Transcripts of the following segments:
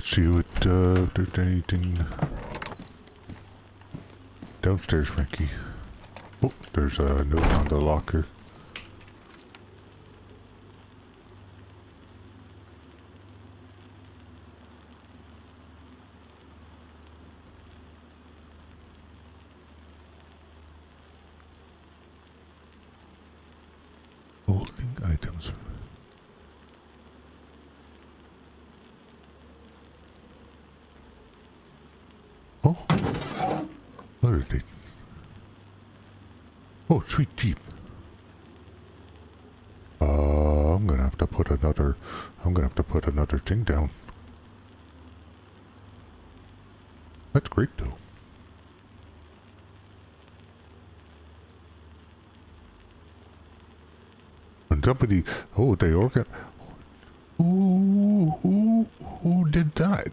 let's see what, if there's anything downstairs, Frankie. Oh, there's a note on the locker. Holding items. Oh, what are they? Oh, sweet Jeep. I'm gonna have to put another thing down. That's great though. And somebody, oh, they organ. Who did that?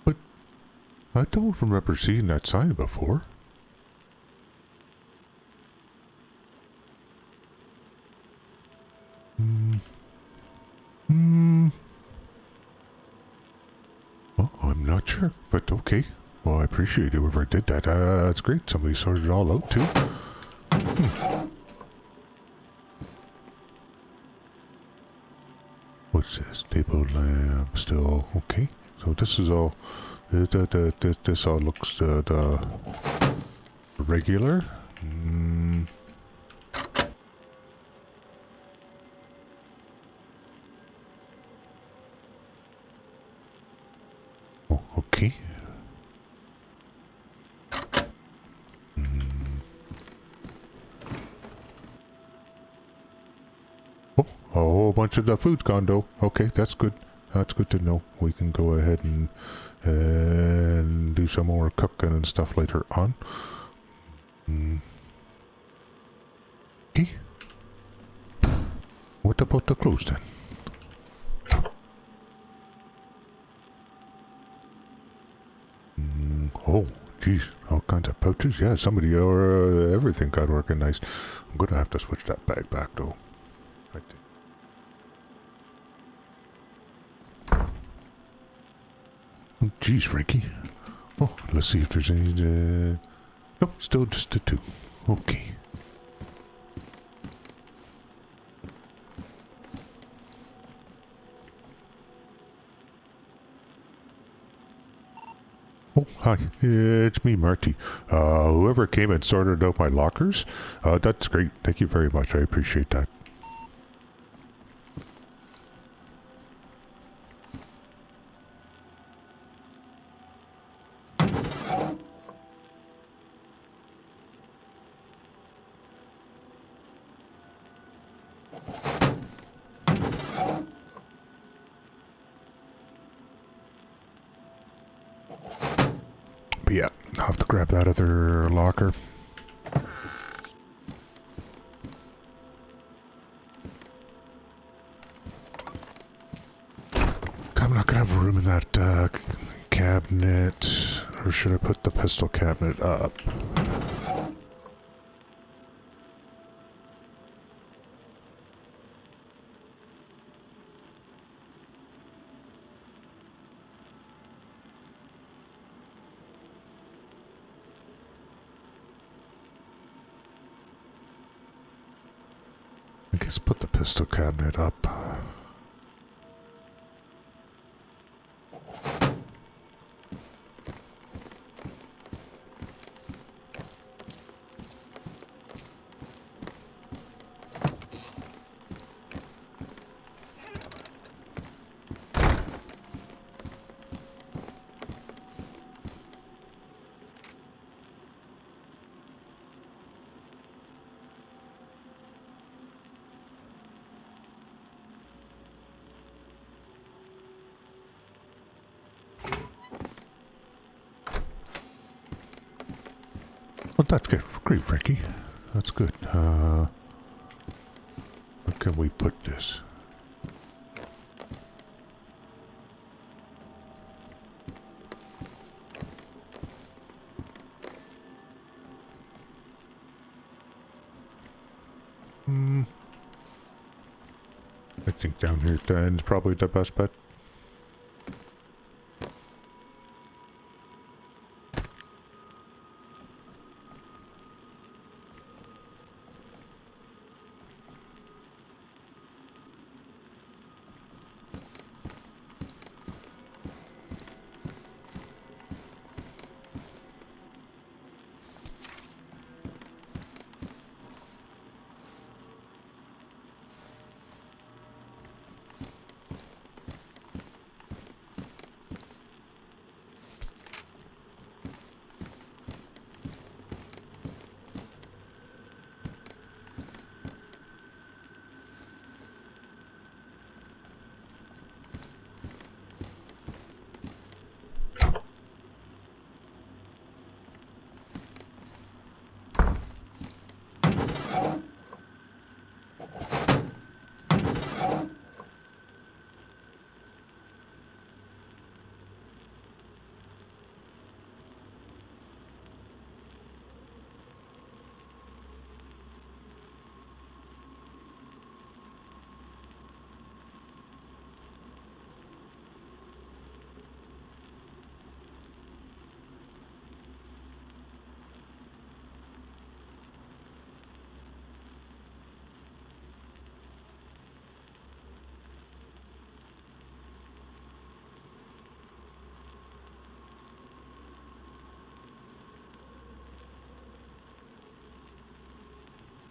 But I don't remember seeing that sign before. Well, I'm not sure, but okay. Well, I appreciate it whoever did that. That's great. Somebody sorted it all out too. What's this? Table lamp still okay. So this is all. This all looks the regular. Oh, okay. Oh, a whole bunch of the food's gone though. Okay, that's good. That's good to know. We can go ahead and do some more cooking and stuff later on. Okay. What about the clothes then? Oh, geez, all kinds of pouches. Yeah, somebody or everything got organized. I'm gonna have to switch that bag back though. I think. Oh, geez, Frankie. Oh, let's see if there's any. Nope, still just the two. Okay. Oh, hi. It's me, Marty. Whoever came and sorted out my lockers, that's great. Thank you very much. I appreciate that. But yeah, I'll have to grab that other locker. I'm not gonna have room in that cabinet. Or should I put the pistol cabinet up? I guess put the pistol cabinet up. Well, that's good. Great, Frankie. That's good. Where can we put this? I think down here at the end is probably the best bet.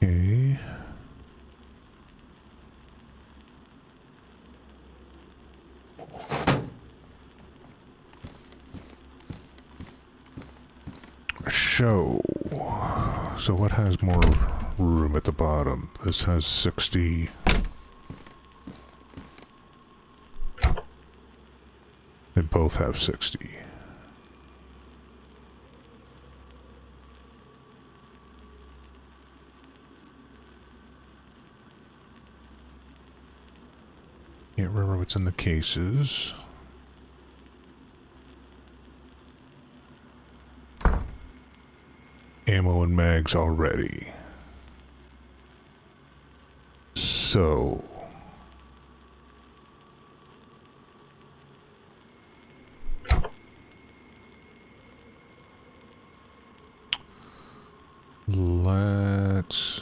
Okay. So what has more room at the bottom? This has 60. They both have 60. Can't remember what's in the cases. Ammo and mags already. So let's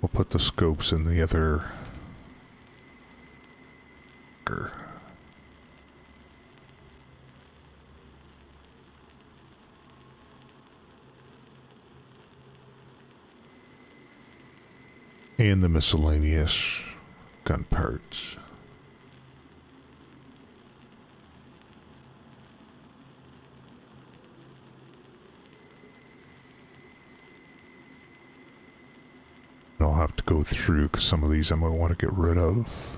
we'll put the scopes in the other. And the miscellaneous gun parts. And I'll have to go through because some of these I might want to get rid of.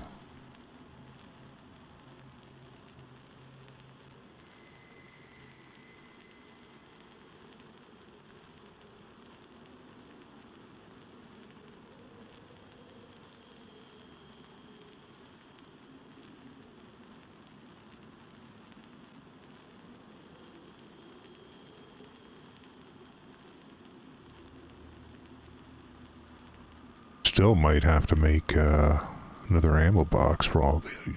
Still might have to make another ammo box for all these.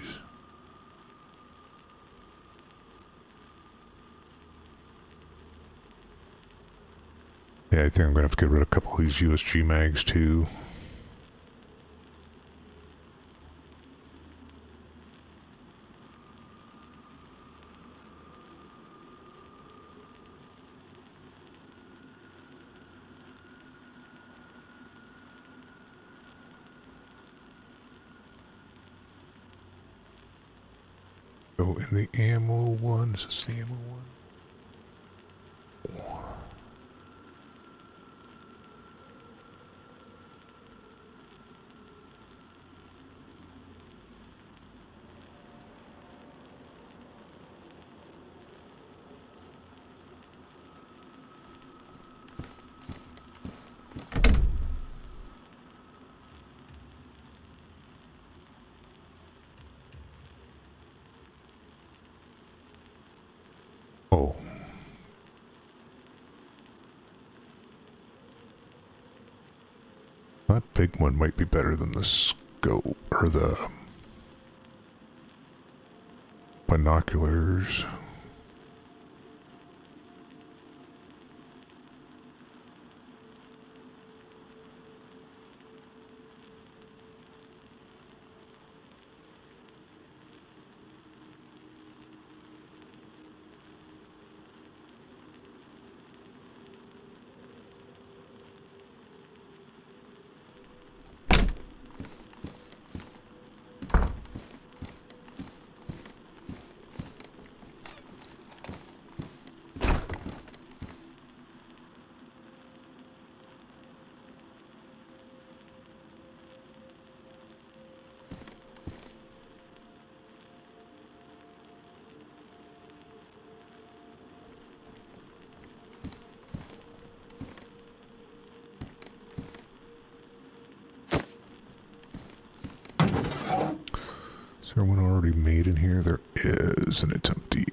Yeah, I think I'm gonna have to get rid of a couple of these USG mags too. So in the ammo one, is this the ammo one? That big one might be better than the scope, or the binoculars. Is there one already made in here? There is, and it's empty.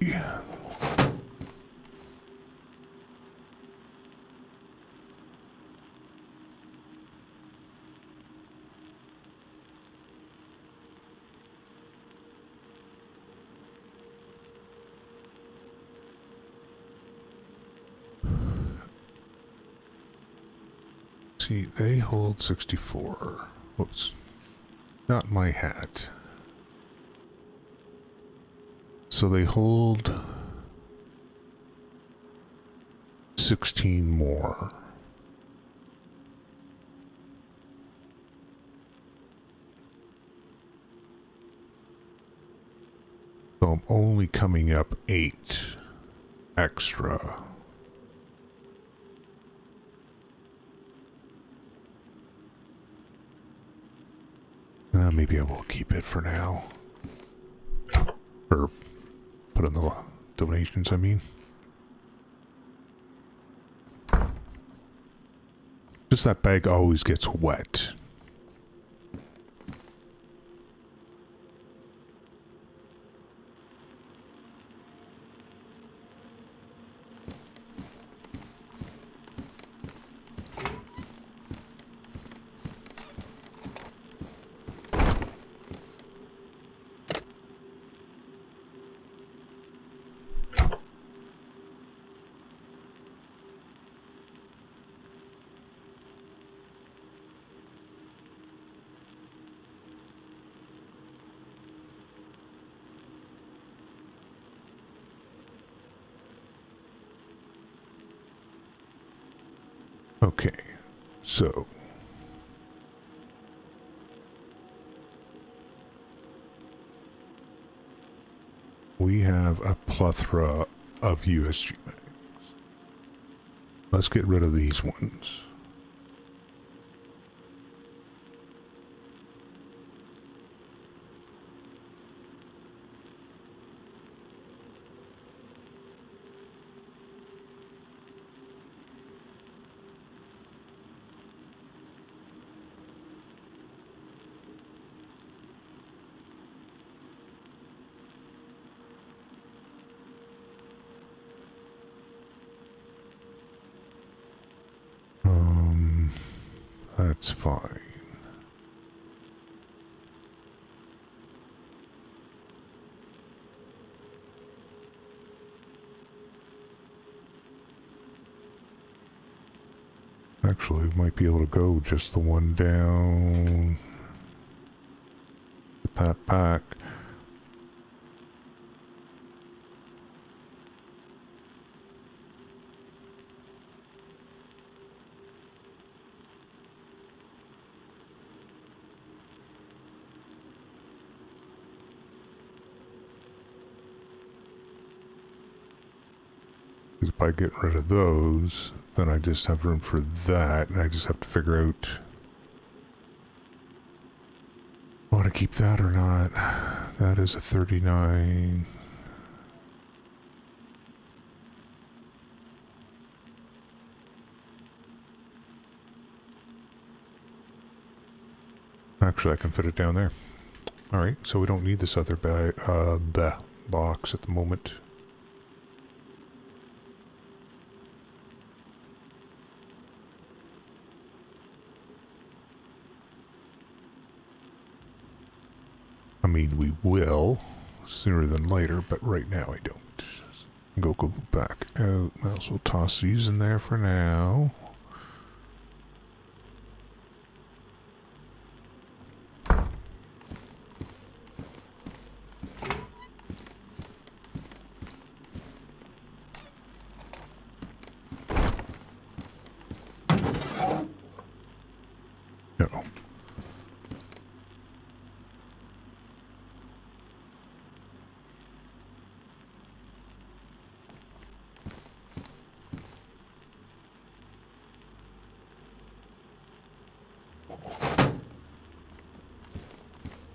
See, they hold 64. Whoops. Not my hat. So they hold 16 more. So I'm only coming up 8 extra. Maybe I will keep it for now. Or put in the donations, I mean. Just that bag always gets wet. Okay, so we have a plethora of USG mags. Let's get rid of these ones. That's fine. Actually, we might be able to go just the one down. Put that back. If I get rid of those, then I just have room for that, and I just have to figure out if I want to keep that or not. That is a 39. Actually, I can fit it down there. Alright, so we don't need this other box at the moment. mean, we will sooner than later, but right now I don't. Go back out. Might as well toss these in there for now. No.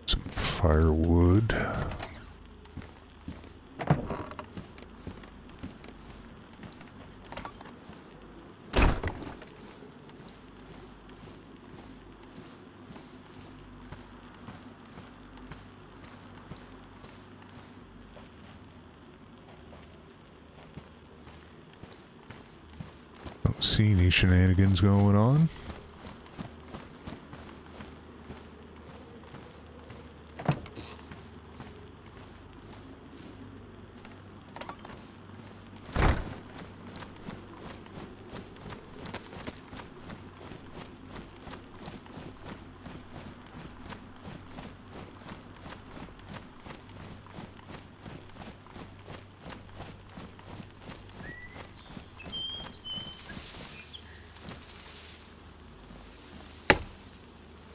Some firewood. Don't see any shenanigans going on.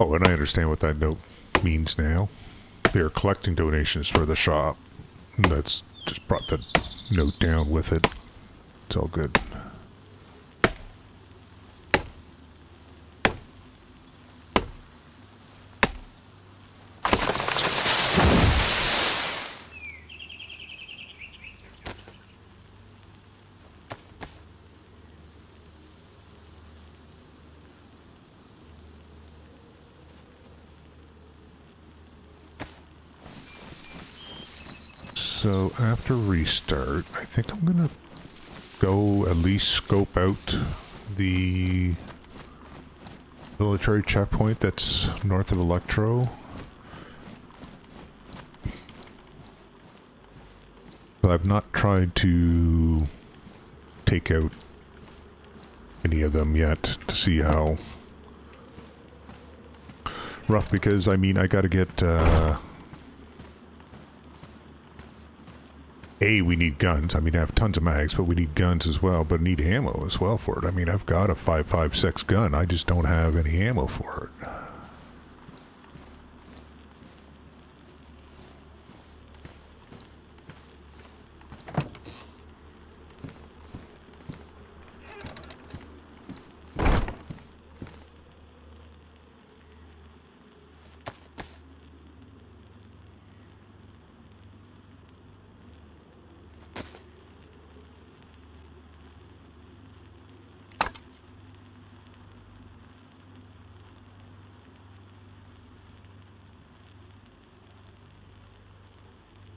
Oh, and I understand what that note means now. They're collecting donations for the shop. That's just brought the note down with it. It's all good. So after restart, I think I'm gonna go at least scope out the military checkpoint that's north of Electro. But I've not tried to take out any of them yet to see how rough, because I mean I gotta get we need guns. I mean, I have tons of mags, but we need guns as well, but need ammo as well for it. I mean, I've got a 5.56 gun. I just don't have any ammo for it.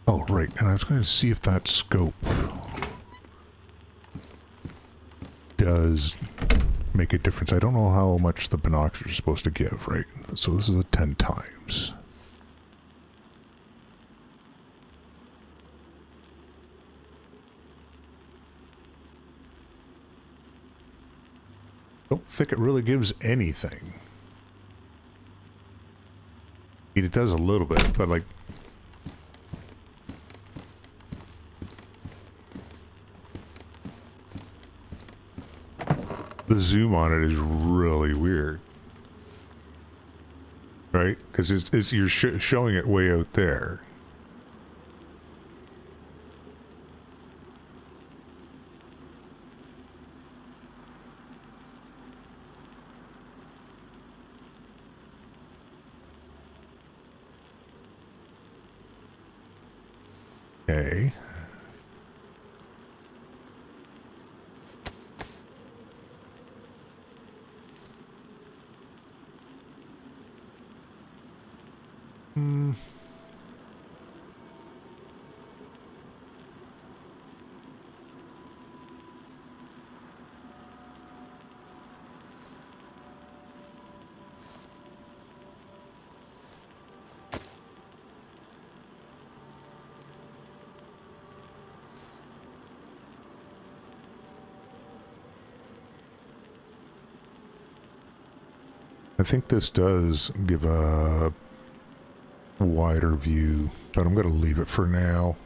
Oh, right, and I was going to see if that scope does make a difference. I don't know how much the binoculars are supposed to give, right? So this is a 10 times. Don't think it really gives anything. I mean, it does a little bit, but like... the zoom on it is really weird, right? Because you're showing it way out there. Okay. I think this does give a wider view, but I'm going to leave it for now.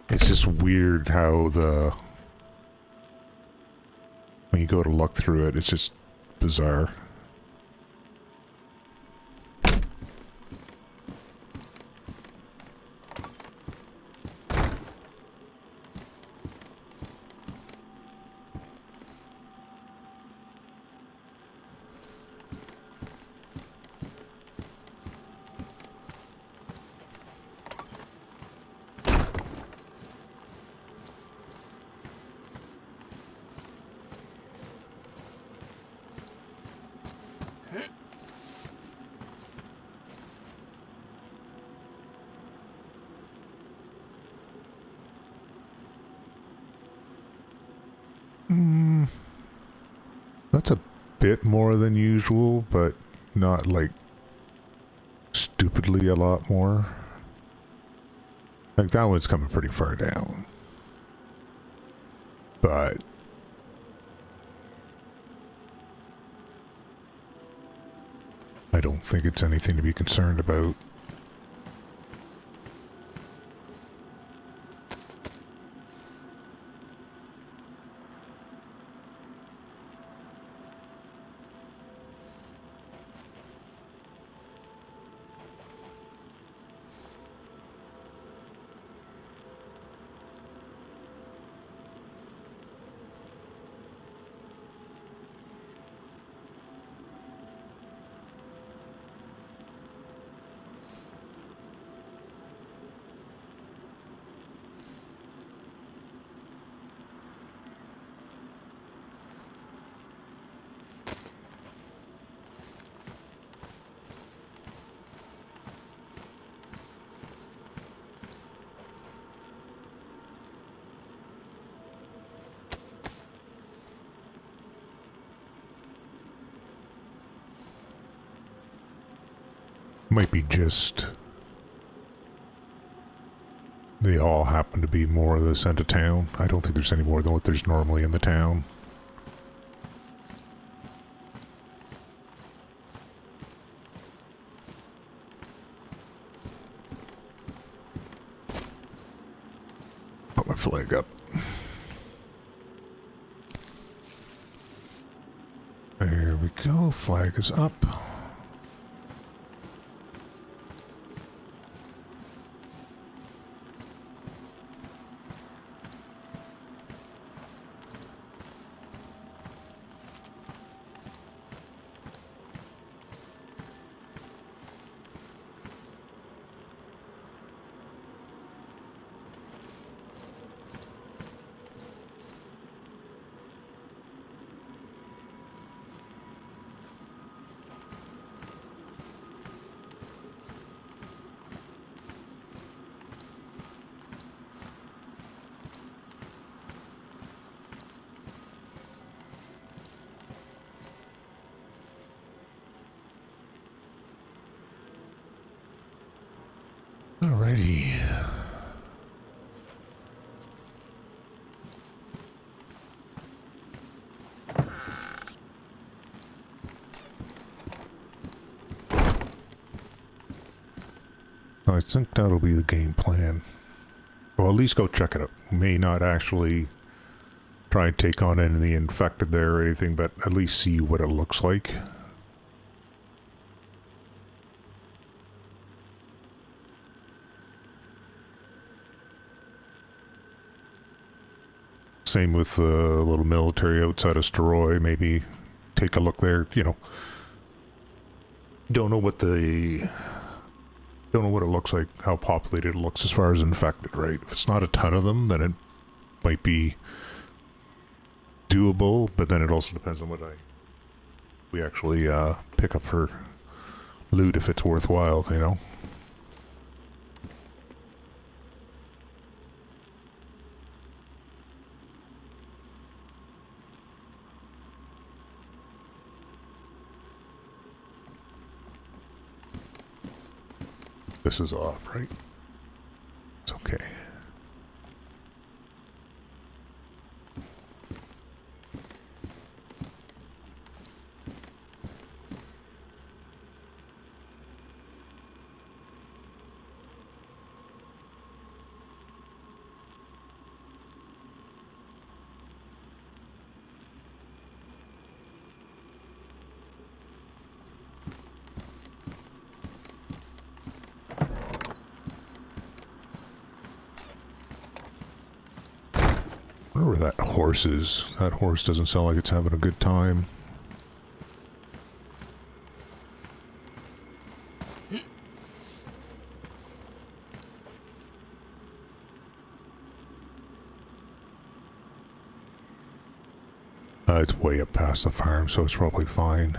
It's just weird how when you go to look through it, it's just bizarre. That's a bit more than usual, but not like stupidly a lot more. Like that one's coming pretty far down. But I don't think it's anything to be concerned about. Might be just they all happen to be more of this end of town. I don't think there's any more than what there's normally in the town. Put my flag up. There we go. Flag is up. Alrighty. I think that'll be the game plan. Well, at least go check it out. May not actually try and take on any of the infected there or anything, but at least see what it looks like. Same with the little military outside of Steroy. Maybe take a look there. You know, don't know what it looks like, how populated it looks as far as infected, right? If it's not a ton of them, then it might be doable, but then it also depends on what we actually pick up for loot, if it's worthwhile, you know? This is off, right? It's okay. I wonder where that horse is. That horse doesn't sound like it's having a good time. It's way up past the farm, so it's probably fine.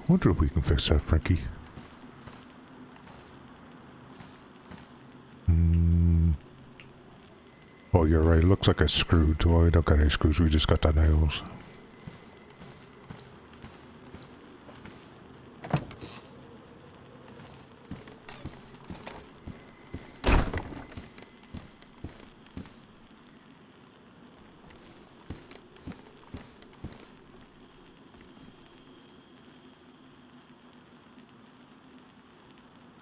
Wonder if we can fix that, Frankie. Oh, you're right. It looks like it's screwed. Oh, we don't got any screws. We just got the nails.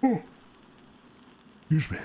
Oh, excuse me.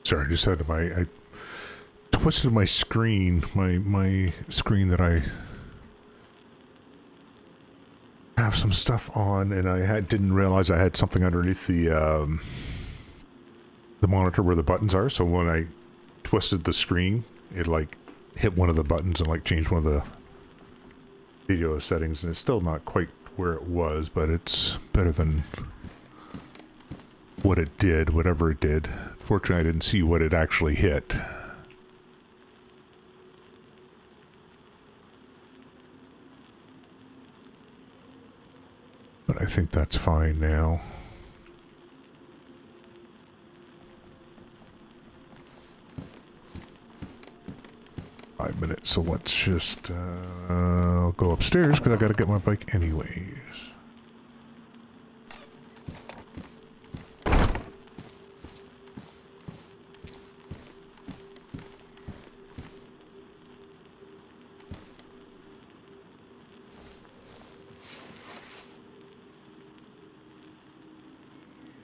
Sorry, I just had my twisted my screen, my screen that I have some stuff on, and I didn't realize I had something underneath the monitor where the buttons are. So when I twisted the screen, it like hit one of the buttons and like changed one of the video settings, and it's still not quite where it was, but it's better than what it did, whatever it did. Fortunately, I didn't see what it actually hit. But I think that's fine now. Five minutes, so let's just I'll go upstairs because I gotta get my bike anyways.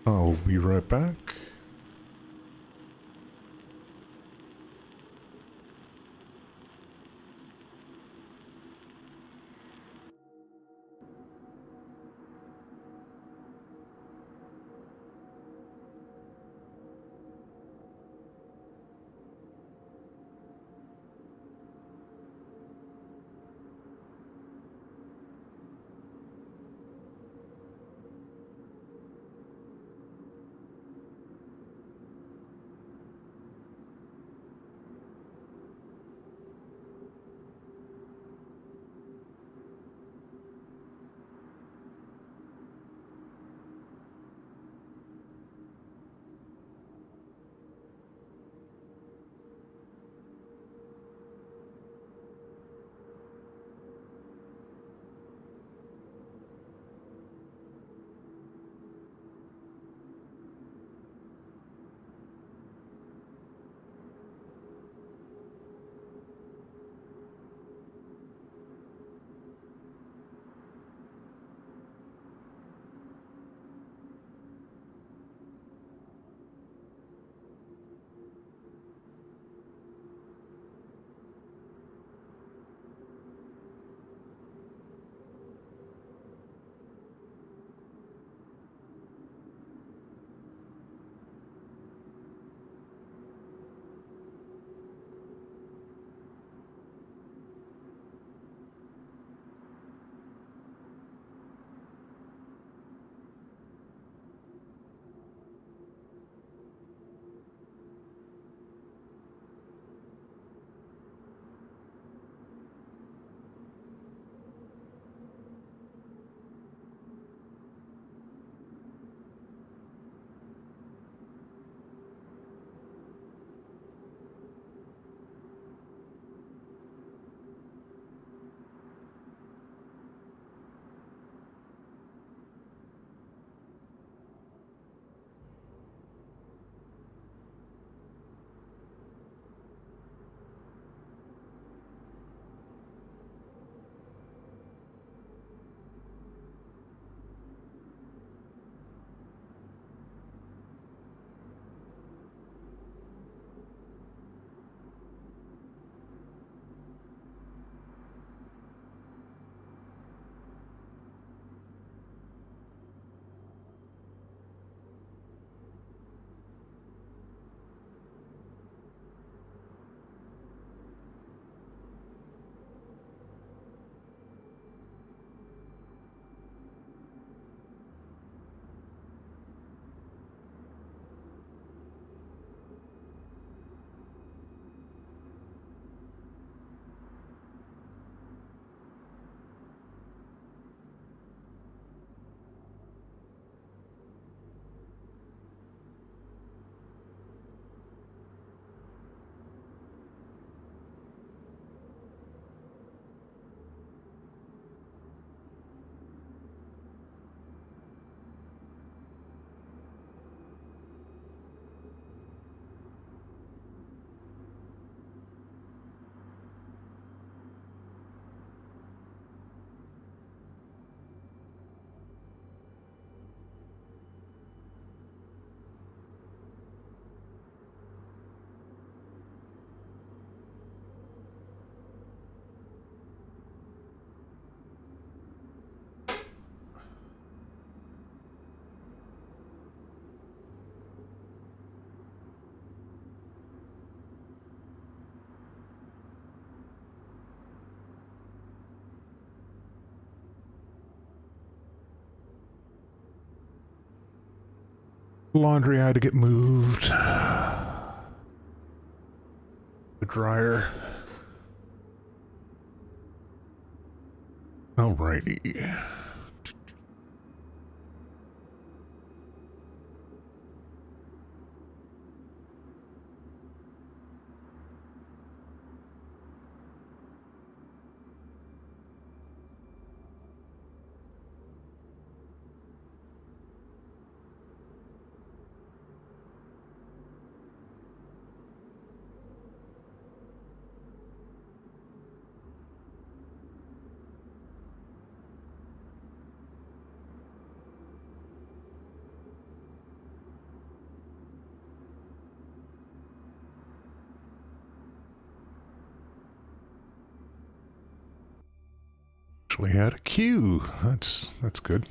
I'll be right back. Laundry had to get moved. The dryer. Alrighty. Actually had a queue. That's good.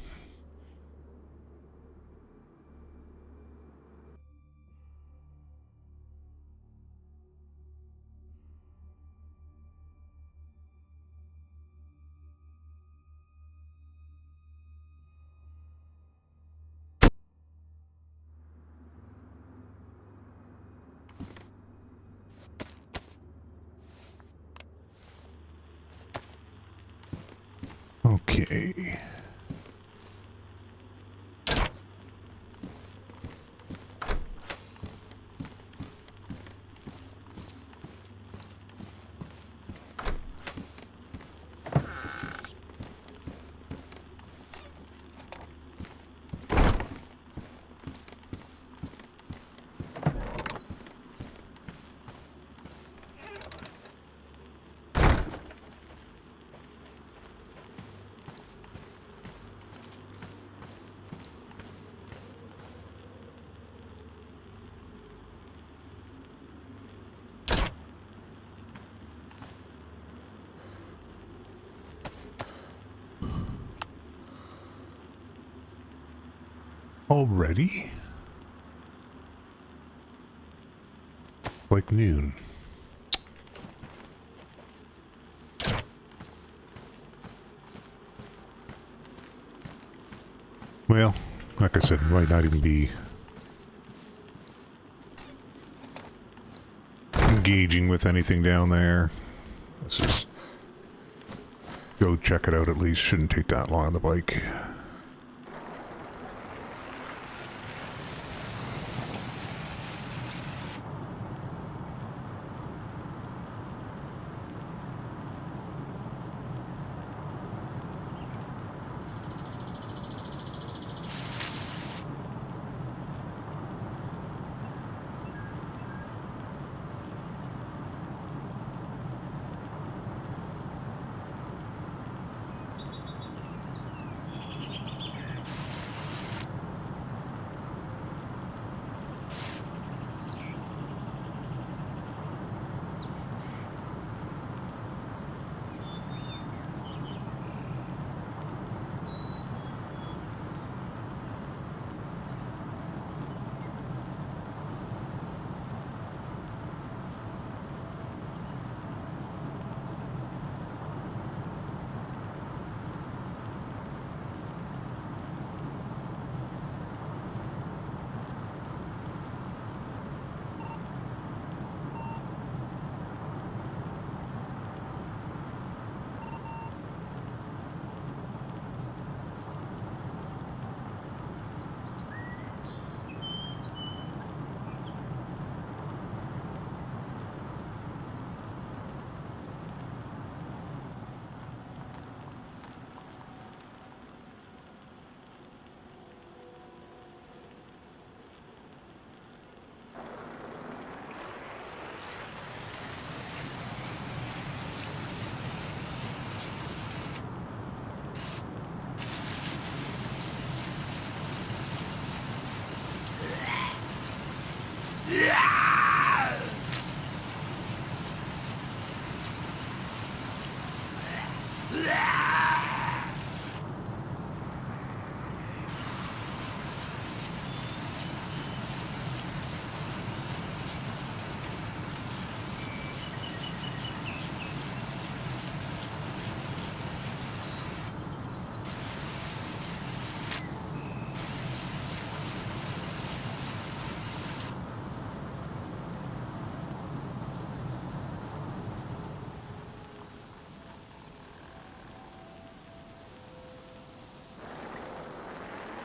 Okay. Already? Like noon. Well, like I said, it might not even be engaging with anything down there. Let's just go check it out at least. Shouldn't take that long on the bike.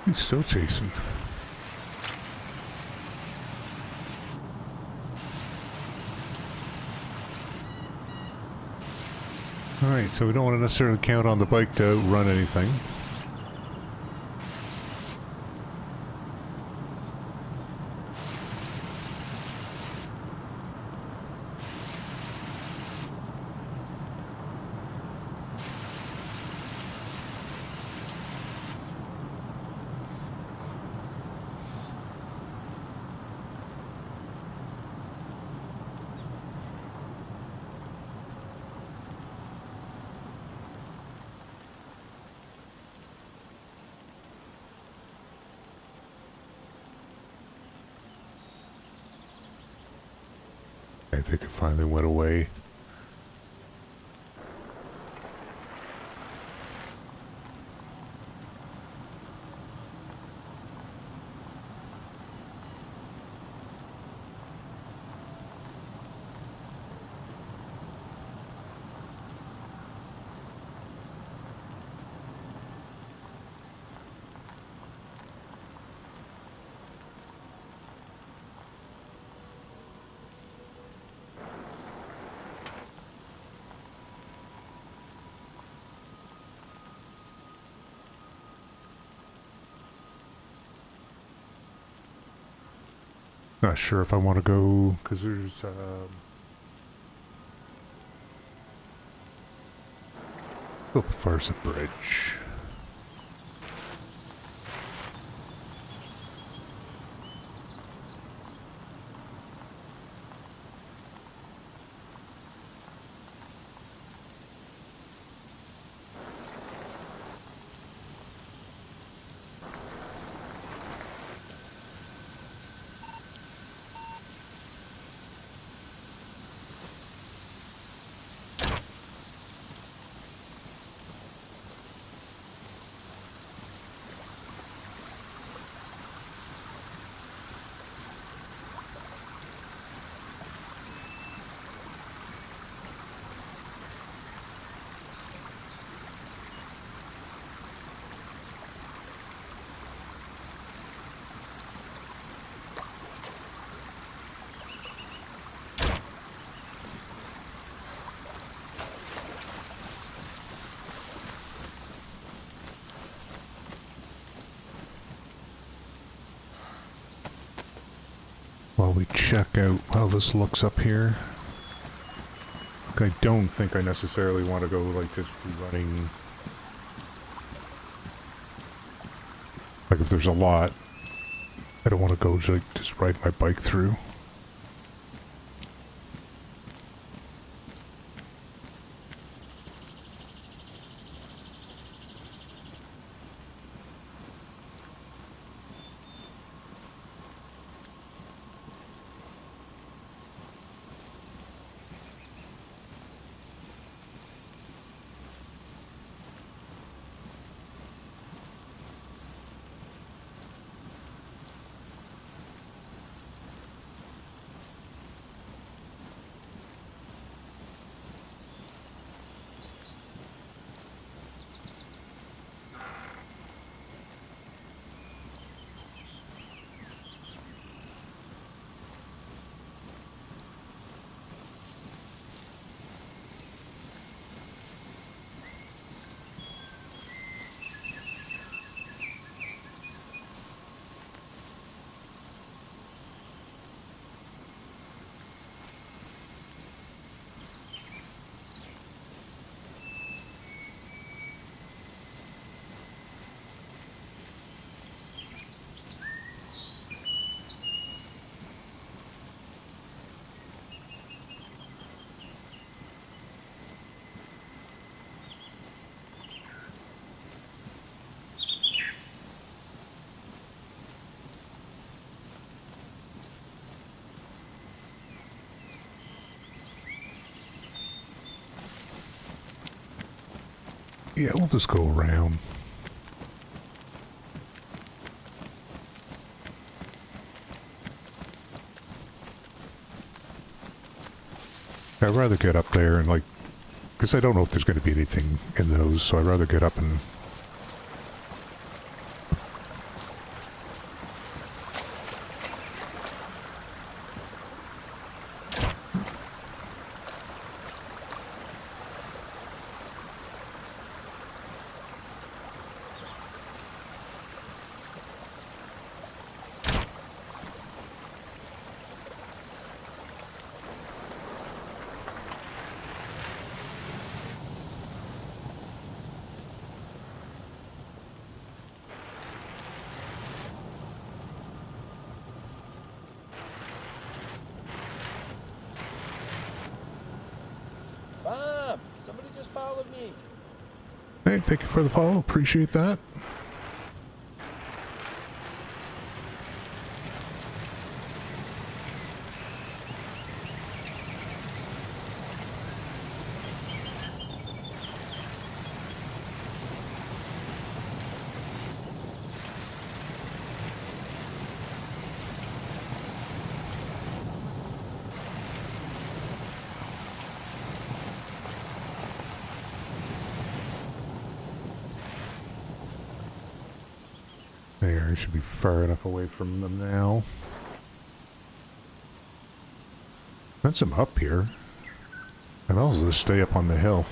He's still chasing. Alright, so we don't want to necessarily count on the bike to outrun anything. I think it finally went away. Not sure if I want to go, because there's, up as far as the bridge. While we check out how this looks up here. I don't think I necessarily want to go like just running. Like if there's a lot, I don't want to go like just ride my bike through. Yeah, we'll just go around. I'd rather get up there and like, because I don't know if there's going to be anything in those, so I'd rather get up and follow me. Hey, thank you for the follow. Appreciate that. There, I should be far enough away from them now. That's them up here. And I'll just stay up on the hill.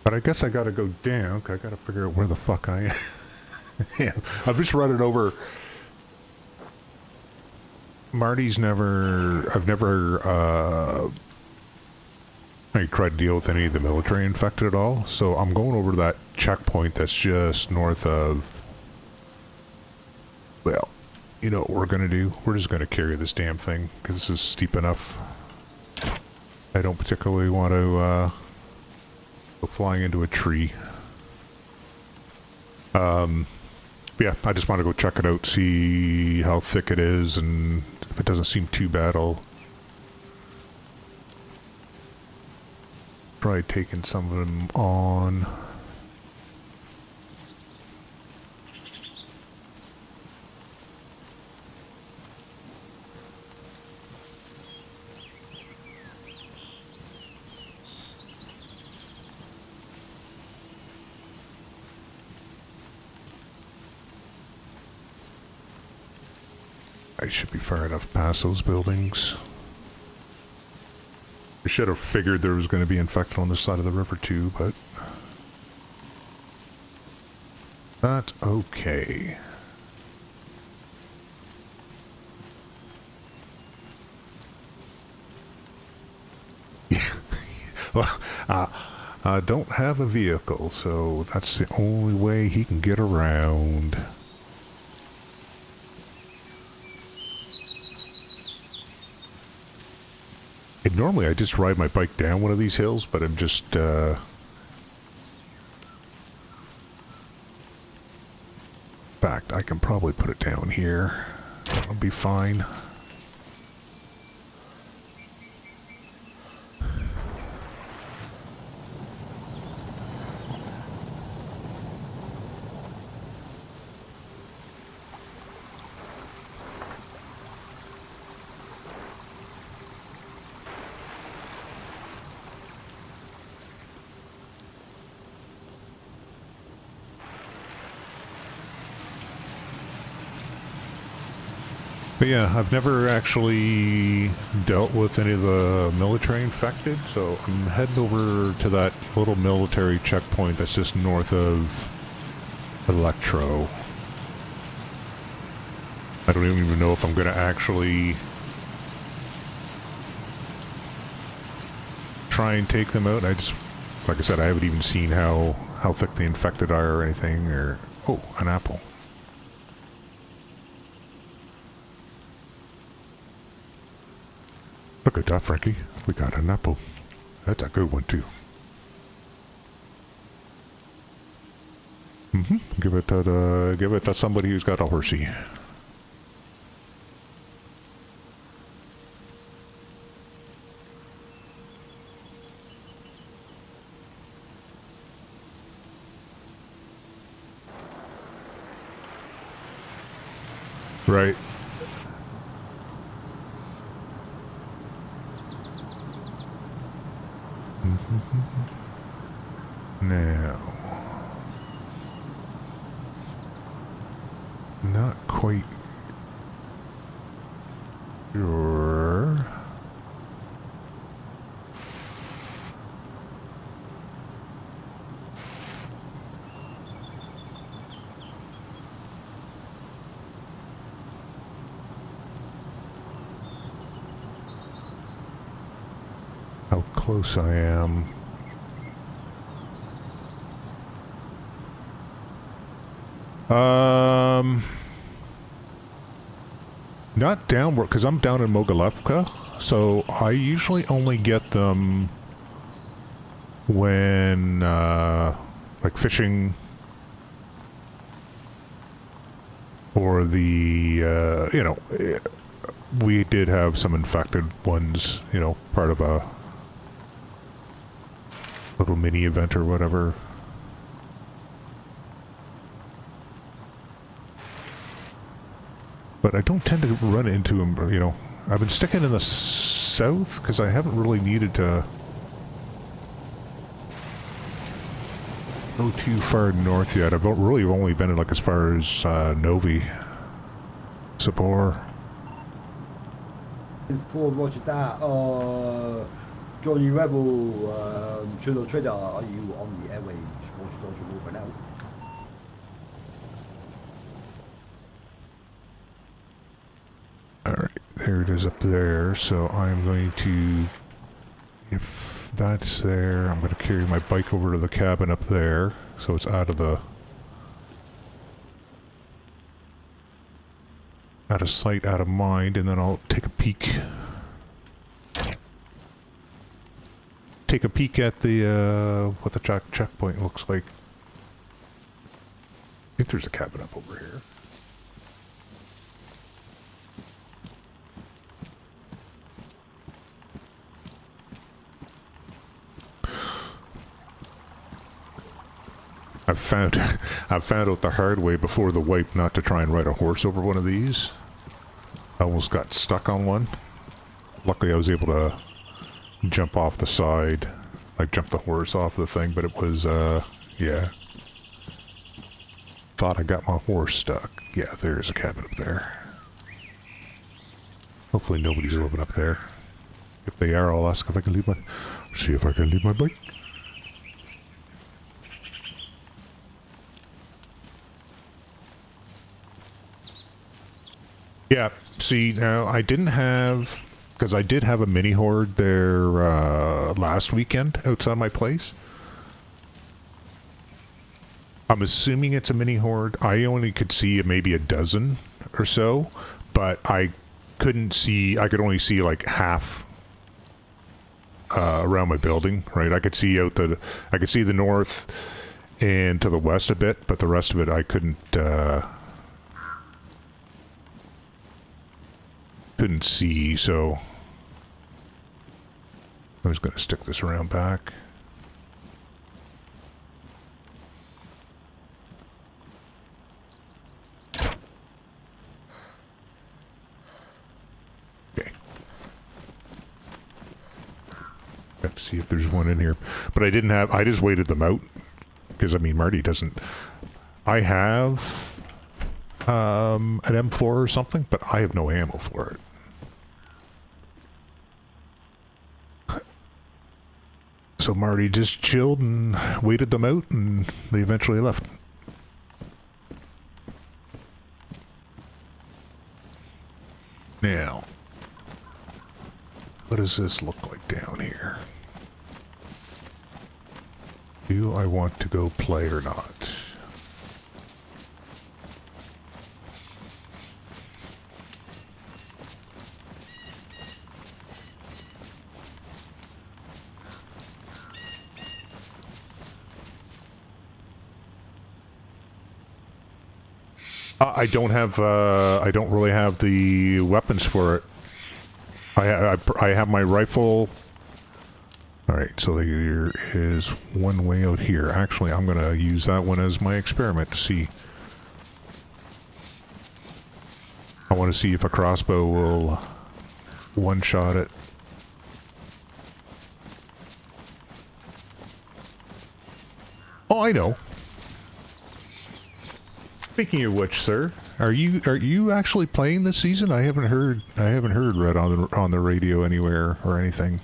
But I guess I gotta go down, 'cause I gotta figure out where the fuck I am. Yeah, I'm just running over. Marty's never... I've never, I tried to deal with any of the military infected at all, so I'm going over to that checkpoint that's just north of... Well, you know what we're gonna do? We're just gonna carry this damn thing, because this is steep enough. I don't particularly want to, go flying into a tree. Yeah, I just want to go check it out, see how thick it is, and if it doesn't seem too bad, I'll try taking some of them on. I should be far enough past those buildings. I should have figured there was going to be infected on this side of the river too, but... That's okay. Well, I don't have a vehicle, so that's the only way he can get around. And normally I just ride my bike down one of these hills, but I'm just, in fact, I can probably put it down here. That'll be fine. But yeah, I've never actually dealt with any of the military infected, so I'm heading over to that little military checkpoint that's just north of Electro. I don't even know if I'm going to actually try and take them out. I just, like I said, I haven't even seen how thick the infected are or anything, or... Oh, an apple. Look at that, Frankie. We got an apple. That's a good one, too. Give it to somebody who's got a horsey. Right. Now, not quite sure. close I am. Not downward, because I'm down in Mogilepka, so I usually only get them when, like fishing, or the, you know, we did have some infected ones, you know, part of a little mini event or whatever. But I don't tend to run into them, you know. I've been sticking in the south because I haven't really needed to go too far north yet. I've really only been like as far as Novi, Sabor. For Roger that, Johnny Rebel, Channel Trader, are you on the airwaves? Roger over now. Alright, there it is up there, so I'm going to, if that's there, I'm going to carry my bike over to the cabin up there, so it's out of sight, out of mind, and then I'll take a peek. Take a peek at the, what the checkpoint looks like. I think there's a cabin up over here. I've found out the hard way before the wipe not to try and ride a horse over one of these. I almost got stuck on one. Luckily I was able to jump off the side, like jump the horse off the thing, but it was, yeah. Thought I got my horse stuck. Yeah, there's a cabin up there. Hopefully nobody's living up there. If they are, I'll ask if I can leave see if I can leave my bike. Yeah, see, now I didn't have, because I did have a mini horde there last weekend outside my place. I'm assuming it's a mini horde. I only could see maybe a dozen or so, but I couldn't see, I could only see like half around my building, right? I could see I could see the north and to the west a bit, but the rest of it I couldn't see, so I'm just going to stick this around back. Okay. Let's see if there's one in here. But I didn't have, I just waited them out. Because, I mean, Marty doesn't... I have an M4 or something, but I have no ammo for it. So Marty just chilled and waited them out, and they eventually left. Now, what does this look like down here? Do I want to go play or not? I don't have, I don't really have the weapons for it. I have my rifle. Alright, so there is one way out here. Actually, I'm going to use that one as my experiment to see. I want to see if a crossbow will one-shot it. Oh, I know. Speaking of which, sir, are you actually playing this season? I haven't heard Red on the radio anywhere or anything.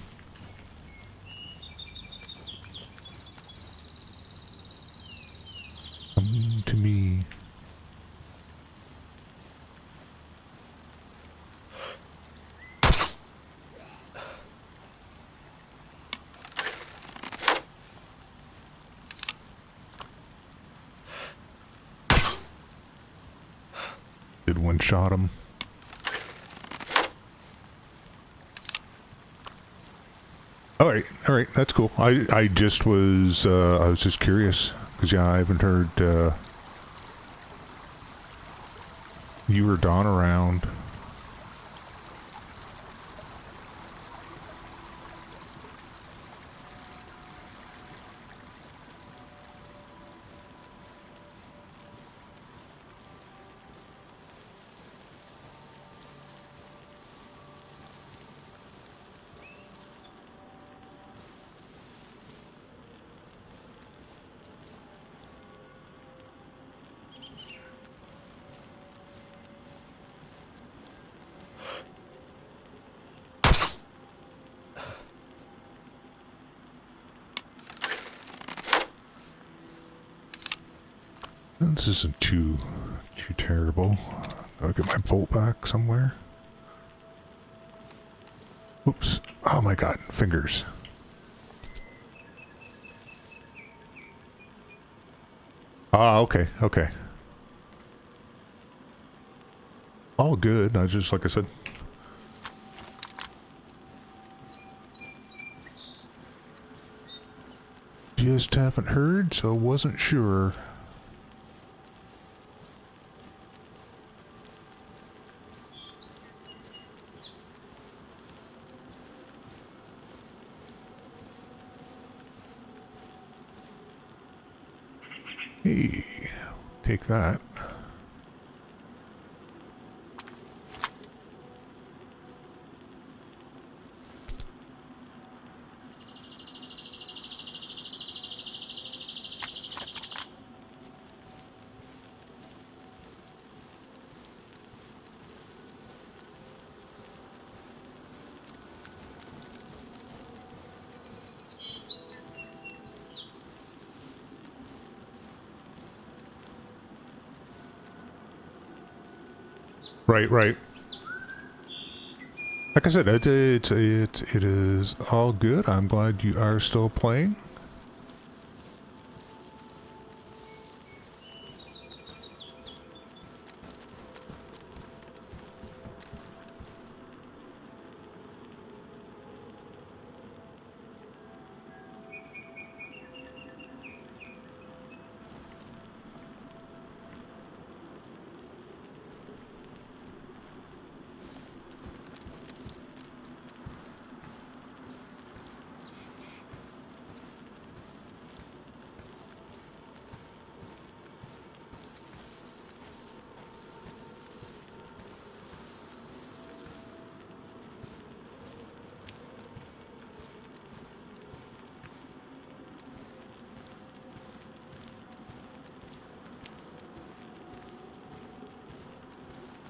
Come to me. Did one shot him. All right, that's cool. I just was I was just curious because yeah, I haven't heard you or Don around. This isn't too terrible. I'll get my bolt back somewhere. Oops. Oh my god, fingers. Ah, okay. All good. I just, like I said. Just haven't heard, so wasn't sure. Hey, take that. Right. Like I said, it is all good. I'm glad you are still playing.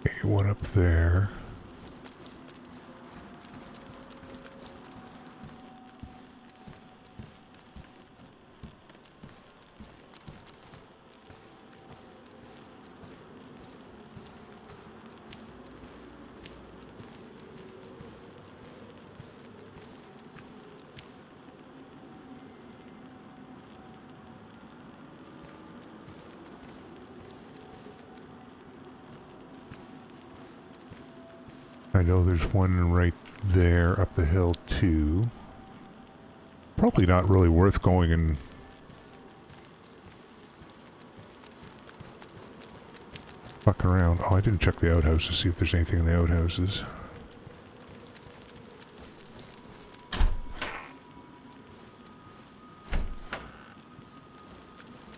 Okay, one up there. I know there's one right there up the hill too. Probably not really worth going and fucking around. Oh, I didn't check the outhouse to see if there's anything in the outhouses.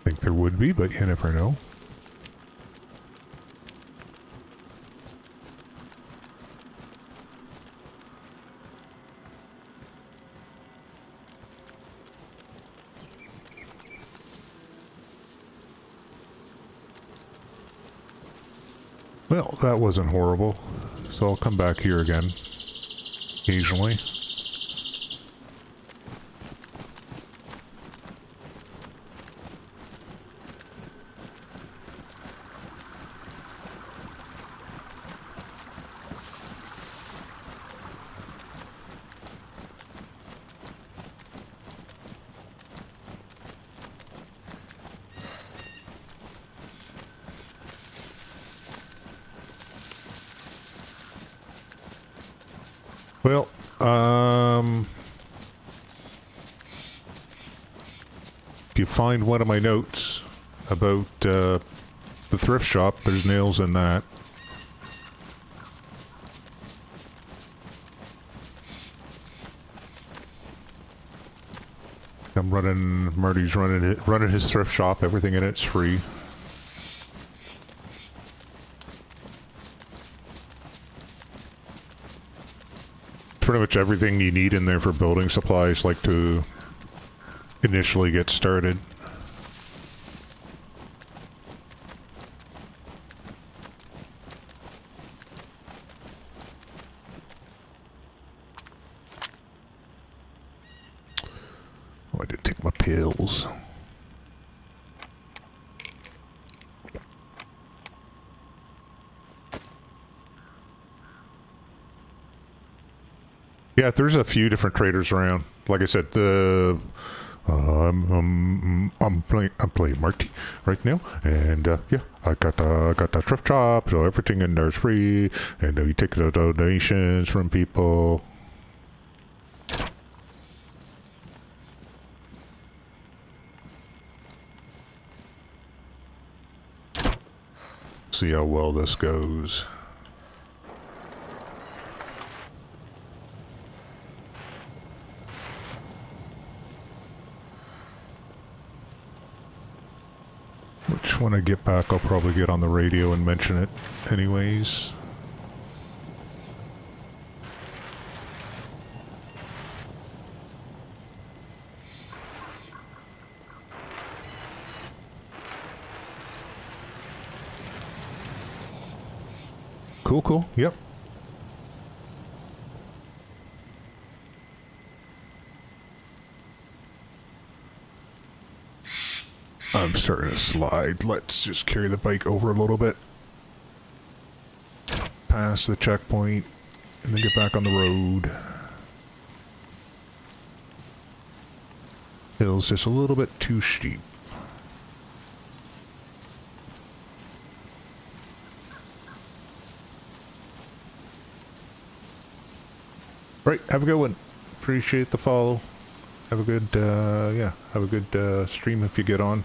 Think there would be, but you never know. Well, that wasn't horrible. So I'll come back here again. Occasionally. Well, if you find one of my notes about the thrift shop, there's nails in that. Marty's running his thrift shop. Everything in it's free. Pretty much everything you need in there for building supplies, like to initially get started. Oh, I didn't take my pills. Yeah, there's a few different traders around. Like I said, I'm playing Marty right now, and yeah, I got the thrift shop, so everything in there is free, and you take the donations from people. See how well this goes. Which, when I get back, I'll probably get on the radio and mention it anyways. Cool. Yep. I'm starting to slide. Let's just carry the bike over a little bit. Past the checkpoint, and then get back on the road. Hill's just a little bit too steep. Right, have a good one. Appreciate the follow. Have a good, yeah, have a good stream if you get on.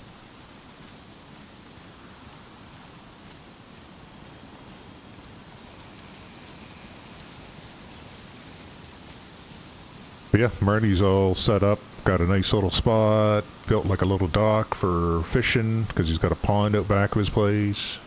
But yeah, Marty's all set up. Got a nice little spot. Built like a little dock for fishing, because he's got a pond out back of his place.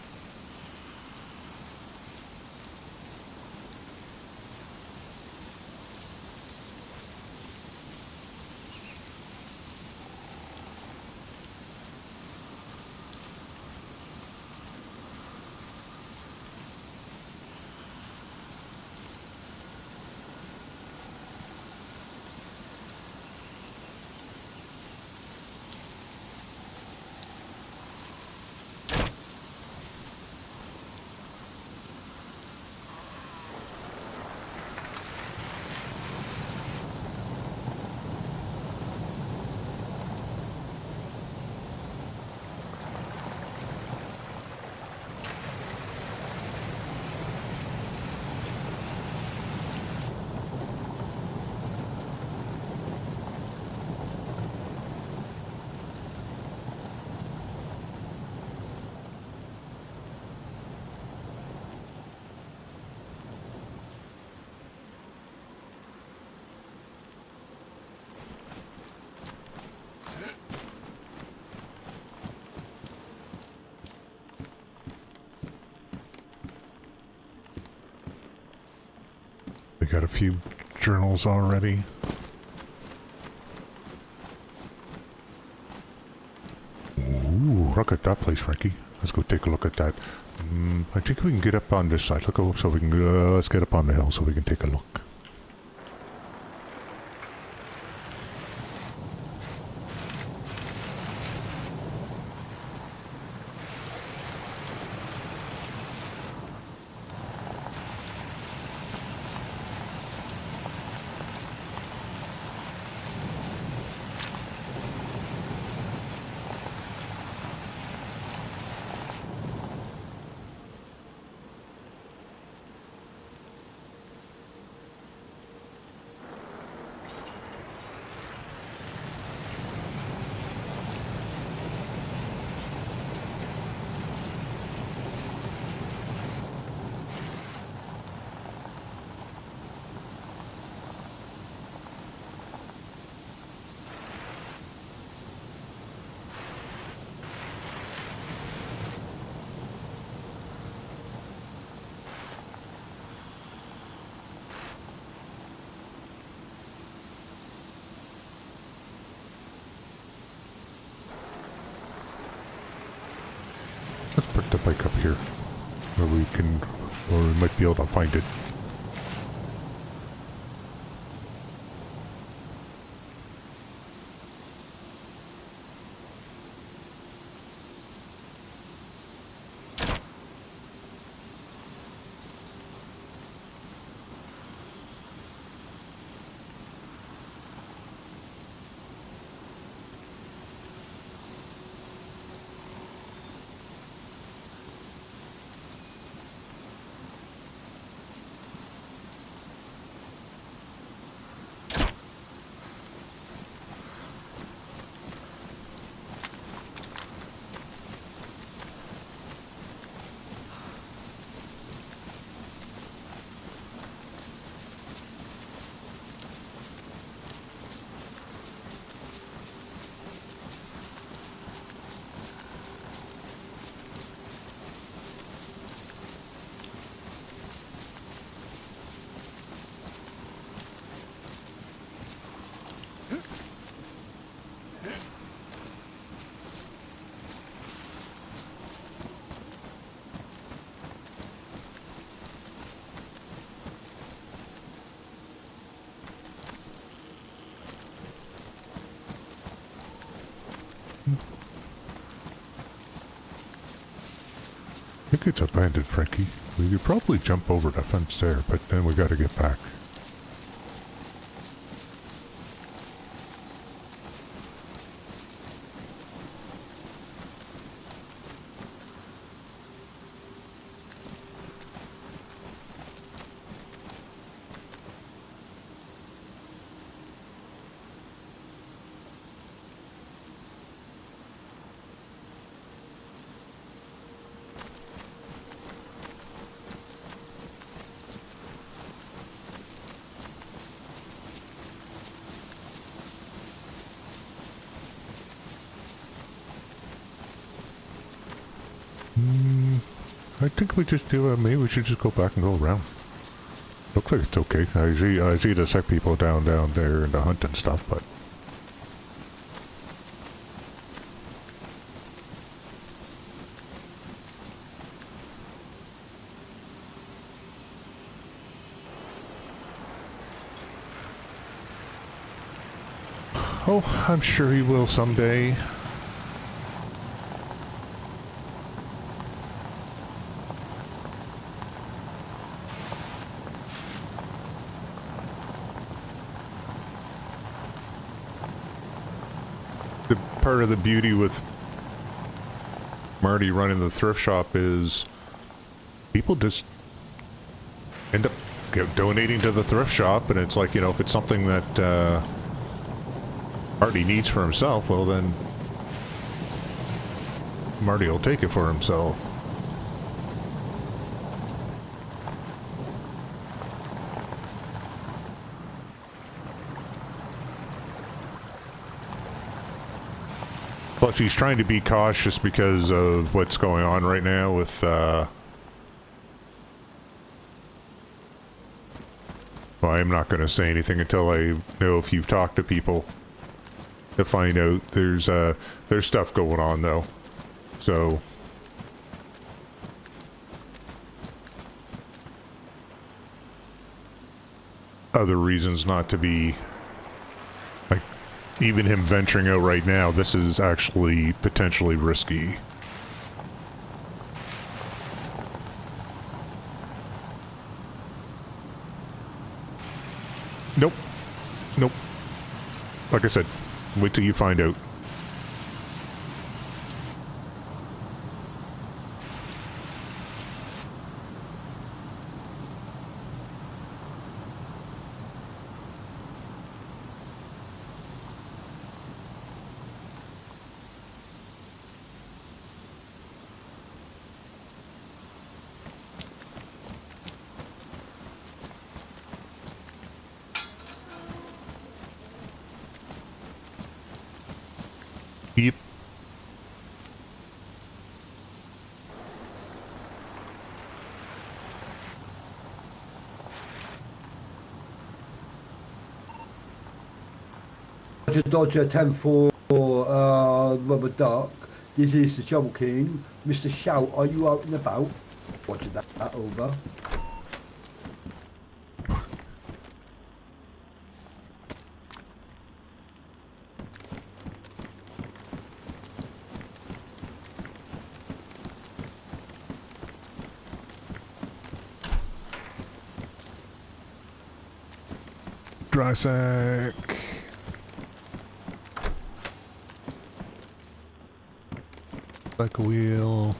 We got a few journals already. Ooh, look at that place, Frankie. Let's go take a look at that. I think we can get up on this side. Look up so we can, let's get up on the hill so we can take a look. left a bike up here where we can, or we might be able to find it. I think it's abandoned, Frankie. We could probably jump over the fence there, but then we gotta get back. I think we just do, maybe we should just go back and go around. Looks like it's okay. I see the sick people down there and the hunt and stuff, but... Oh, I'm sure he will someday. Part of the beauty with Marty running the thrift shop is people just end up donating to the thrift shop, and it's like, you know, if it's something that Marty needs for himself, well then Marty will take it for himself. Plus, he's trying to be cautious because of what's going on right now with, well, I'm not going to say anything until I know if you've talked to people to find out. There's stuff going on, though. So... other reasons not to be... like, even him venturing out right now, this is actually potentially risky. Nope. Nope. Like I said, wait till you find out. Yep. Dodger 10-4 rubber duck. This is the Shovel King. Mr. Shout, are you out and about? Watching that over. Dry sack. Like a wheel.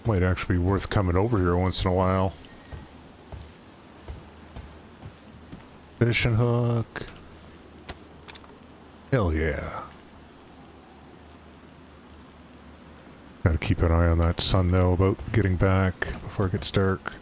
Might actually be worth coming over here once in a while. Fishing hook. Hell yeah. Gotta keep an eye on that sun though about getting back before it gets dark.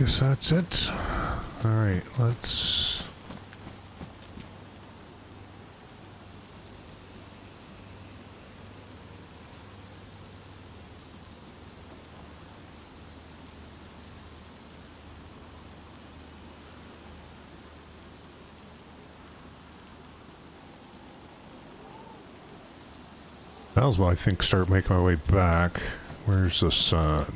Guess that's it. Alright, let's... Now's when I think start making my way back. Where's the sun?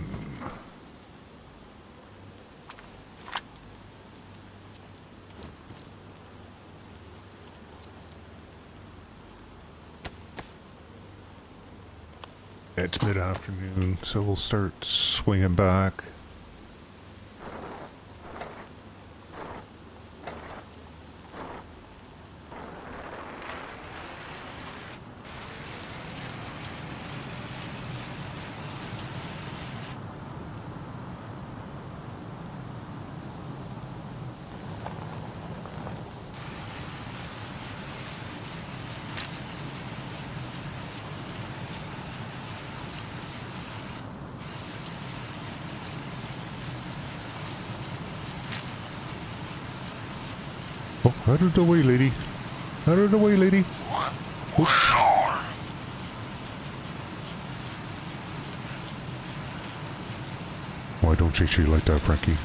It's mid-afternoon, so we'll start swinging back. Oh, out of the way, lady. Out of the way, lady. Oop. Why don't you treat like that, Frankie?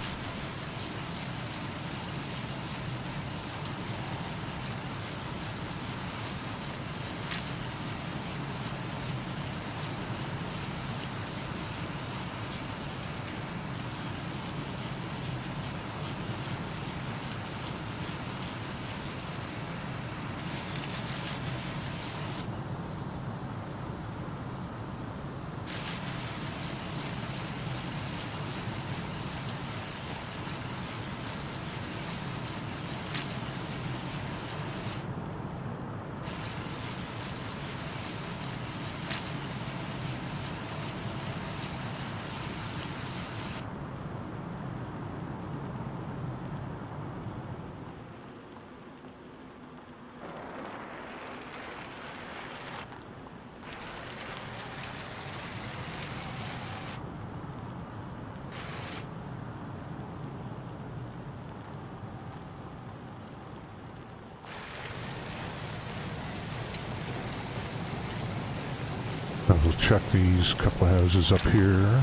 Now we'll check these couple of houses up here.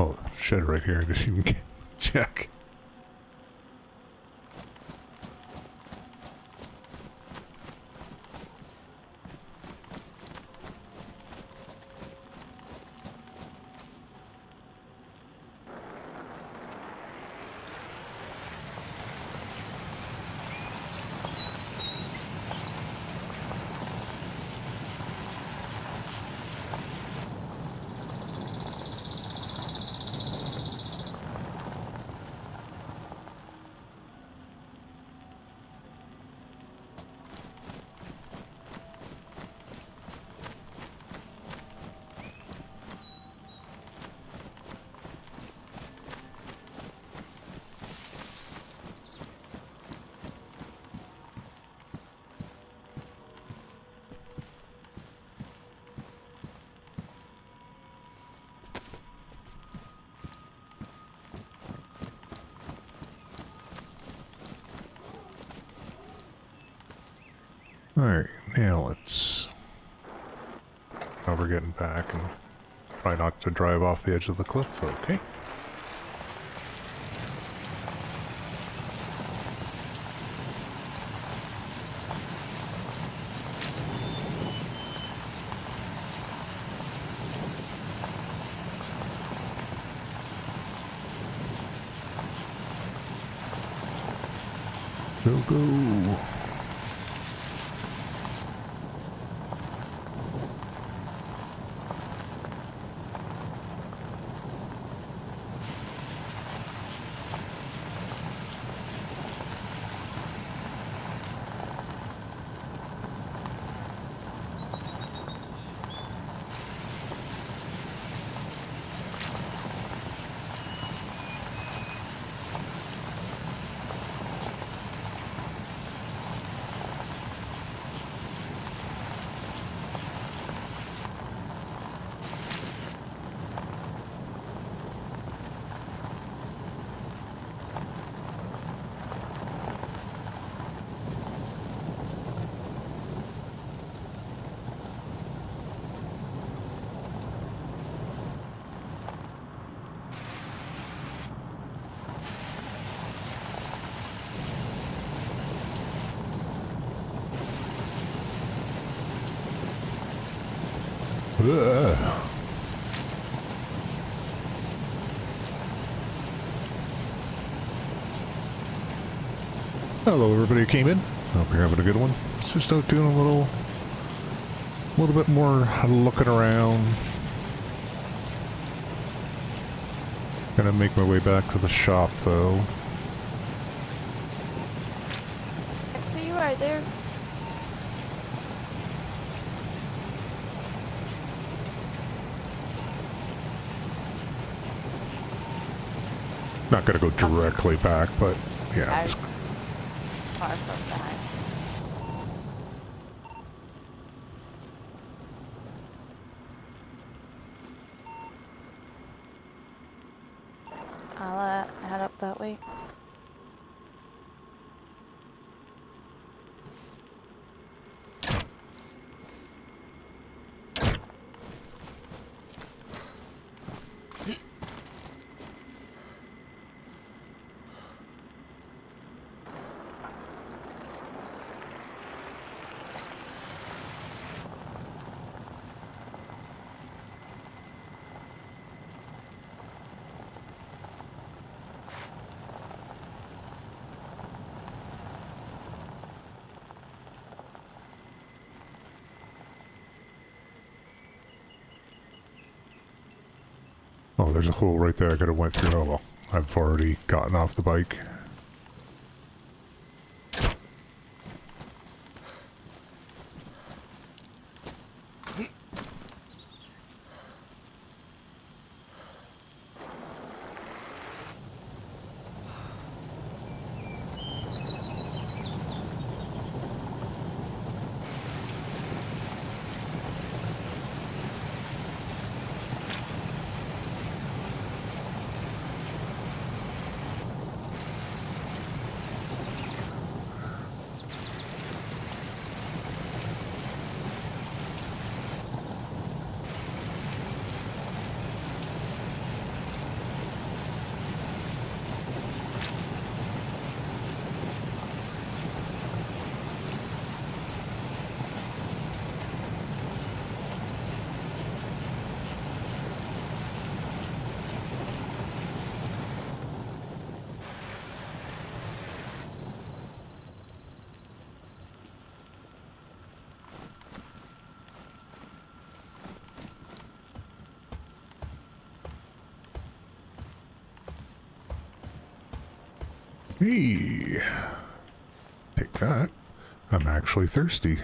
Oh, shed right here. I didn't even check. Alright, now let's... Now we're getting back and try not to drive off the edge of the cliff, okay? Go, go! Ugh. Hello everybody who came in. Hope you're having a good one. Just out doing a little bit more looking around. Gonna make my way back to the shop though. I see you right there. Not gonna go directly back, but yeah. Just Far from behind. I'll head up that way. oh, there's a hole right there I could have went through. Oh well, I've already gotten off the bike. Hey, take that. I'm actually thirsty.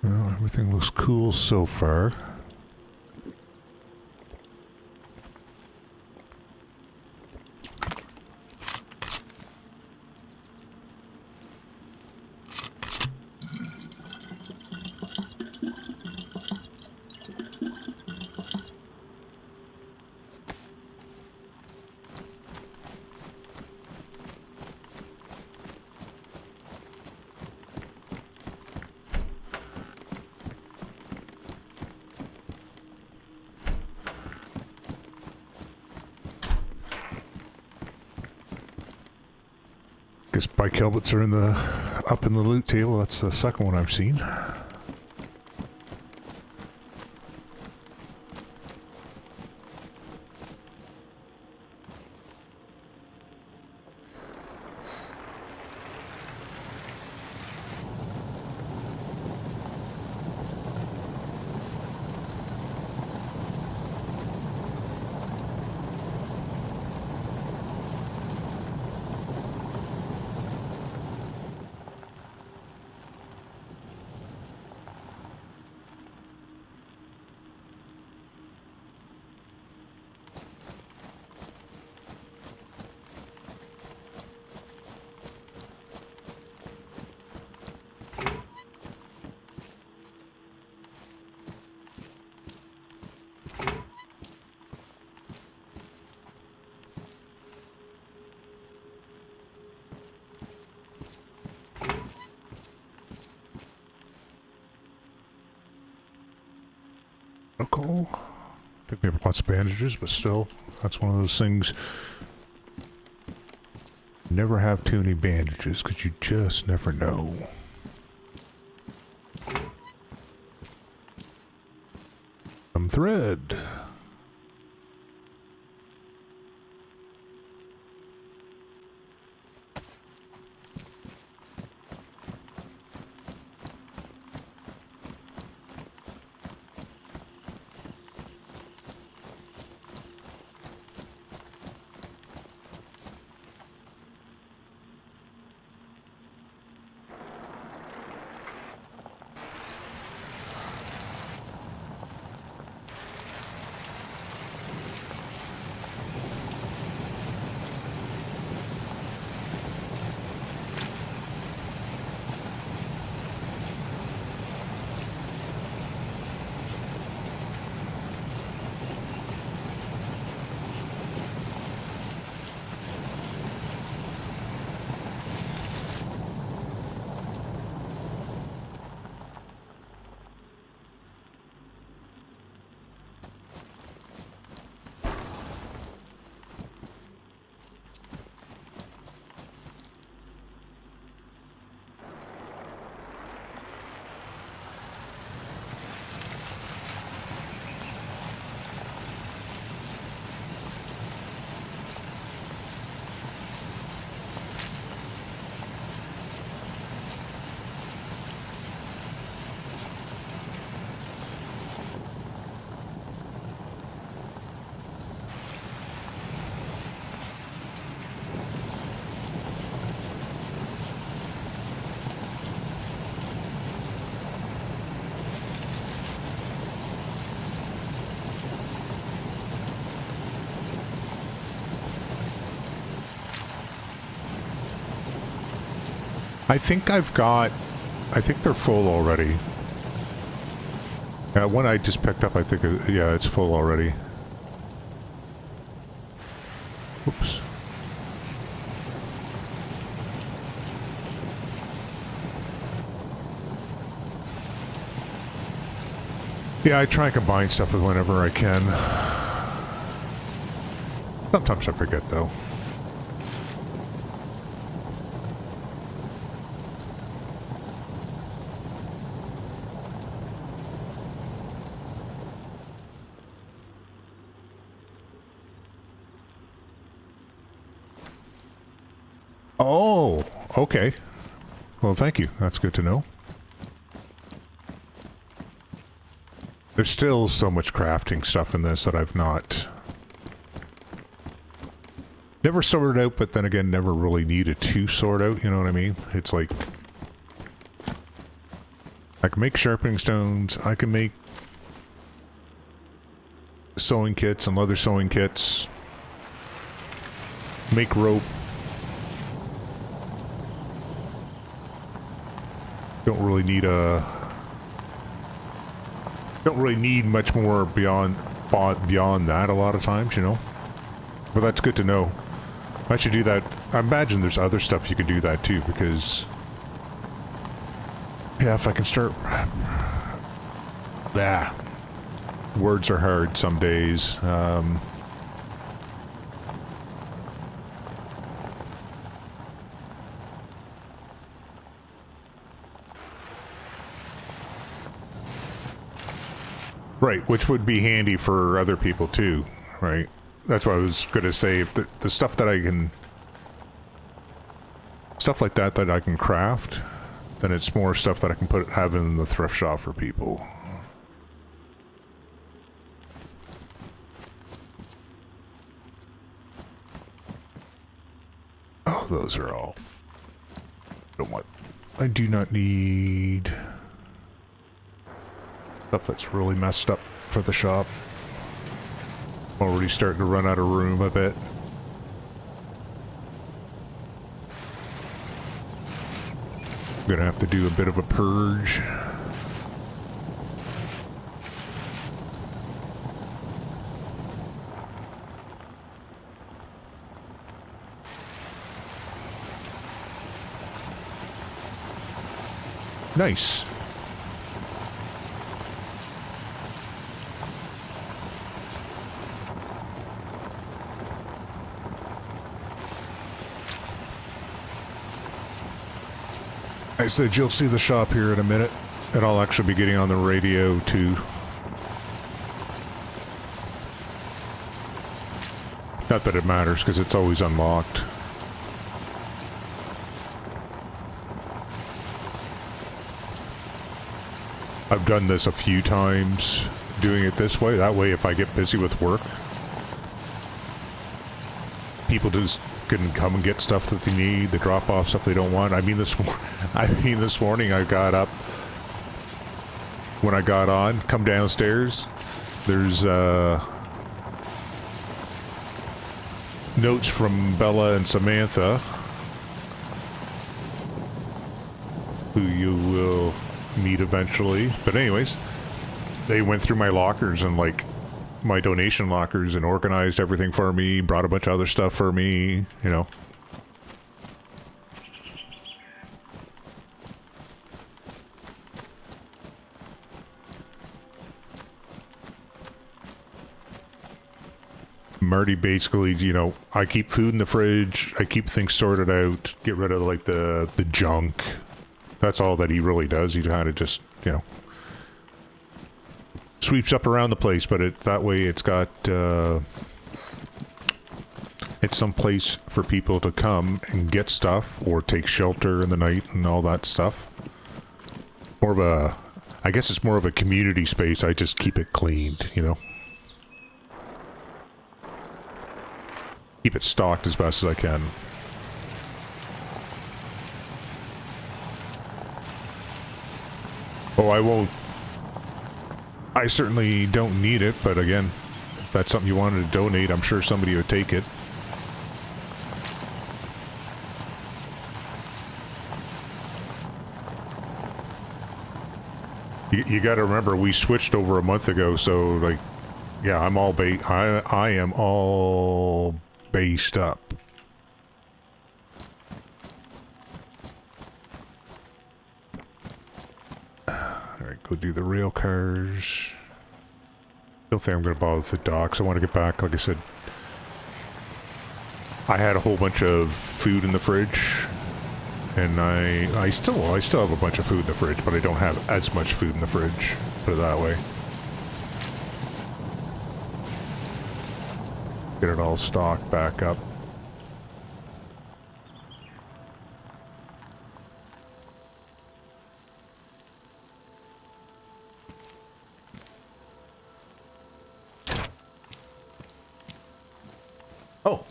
Well, everything looks cool so far. Guess bike helmets are up in the loot table. That's the second one I've seen. Medical. I think we have lots of bandages, but still, that's one of those things. Never have too many bandages, because you just never know. Some thread. I think they're full already. One I just picked up, I think, yeah, it's full already. Oops. Yeah, I try and combine stuff with whenever I can. Sometimes I forget, though. Oh, okay. Well, thank you. That's good to know. There's still so much crafting stuff in this that I've never sorted out, but then again, never really needed to sort out, you know what I mean? It's like, I can make sharpening stones, I can make sewing kits and leather sewing kits, make rope. Don't really need much more beyond that a lot of times, you know? But that's good to know. I should do that. I imagine there's other stuff you can do that too, because... Yeah, if I can start... Words are hard some days. Right, which would be handy for other people too, right? That's what I was going to say. If the stuff that I can... Stuff like that I can craft, then it's more stuff that I can have in the thrift shop for people. Oh, those are all... I do not need... Stuff that's really messed up for the shop. Already starting to run out of room a bit. Gonna have to do a bit of a purge. Nice. I said you'll see the shop here in a minute, and I'll actually be getting on the radio too. Not that it matters, because it's always unlocked. I've done this a few times, doing it this way. That way, if I get busy with work, people just can come and get stuff that they need, they drop off stuff they don't want. I mean, this morning I got up, when I got on, come downstairs, there's notes from Bella and Samantha, who you will meet eventually. But anyways, they went through my lockers and like my donation lockers and organized everything for me, brought a bunch of other stuff for me, you know. Marty basically, you know, I keep food in the fridge, I keep things sorted out, get rid of like the junk. That's all that he really does. He kind of just, you know, sweeps up around the place, but that way it's got, it's some place for people to come and get stuff or take shelter in the night and all that stuff. More of a, I guess it's more of a community space. I just keep it cleaned, you know. Keep it stocked as best as I can. Oh, I won't. I certainly don't need it, but again, if that's something you wanted to donate, I'm sure somebody would take it. You got to remember, we switched over a month ago, so like, yeah, I'm all I am all based up. All right, go do the rail cars. Don't think I'm going to bother with the docks. I want to get back. Like I said, I had a whole bunch of food in the fridge, and I still have a bunch of food in the fridge, but I don't have as much food in the fridge. Put it that way. Get it all stocked back up. Oh.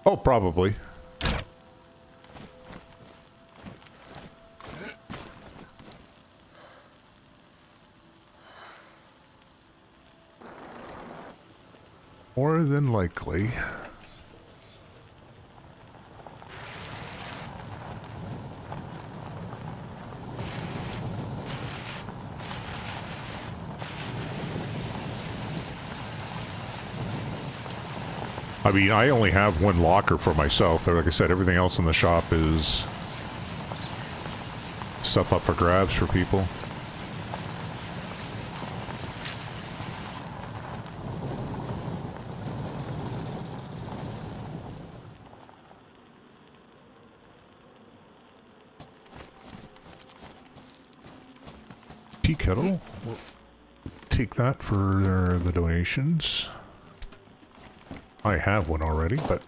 Oh, probably. More than likely. I mean, I only have one locker for myself. Like I said, everything else in the shop is stuff up for grabs for people. Tea kettle. We'll take that for the donations. I have one already, but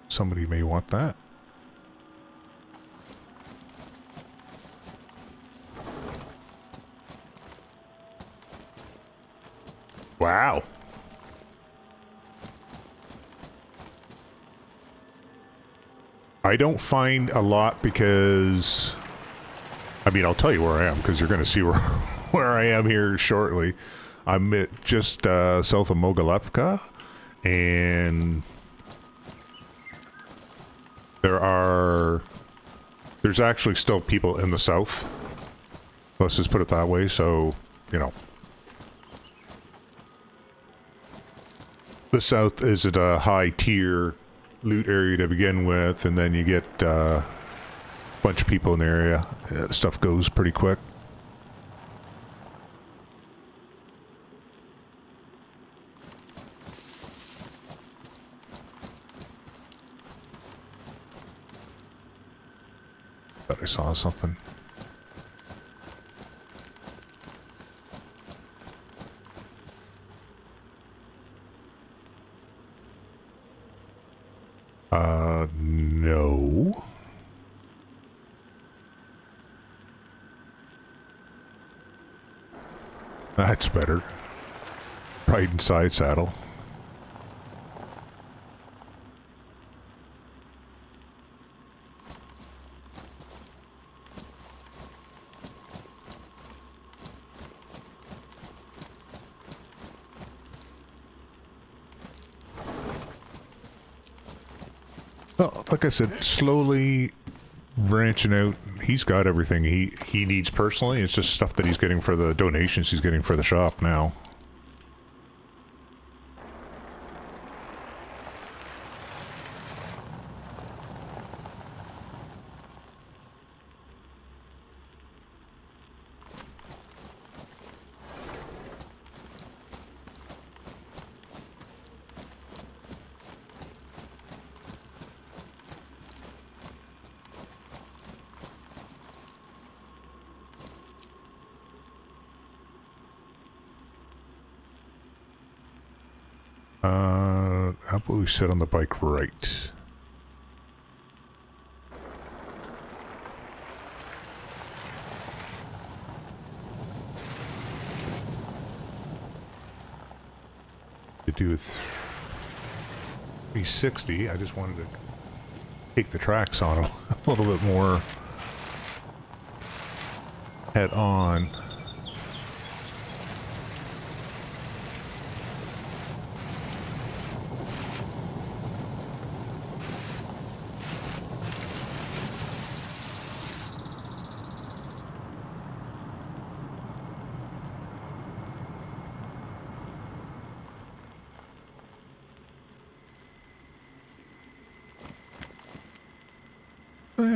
somebody may want that. Wow. I don't find a lot because, I mean, I'll tell you where I am because you're going to see where I am here shortly. I'm at just south of Mogileevka. And there's actually still people in the south. Let's just put it that way. So, you know, the south is at a high tier loot area to begin with, and then you get a bunch of people in the area. Stuff goes pretty quick. I saw something. No. That's better. Right inside saddle. Well, like I said, slowly branching out. He's got everything he needs personally. It's just stuff that he's getting for the donations he's getting for the shop now. How about we sit on the bike right? To do with 360, I just wanted to take the tracks on a little bit more head on.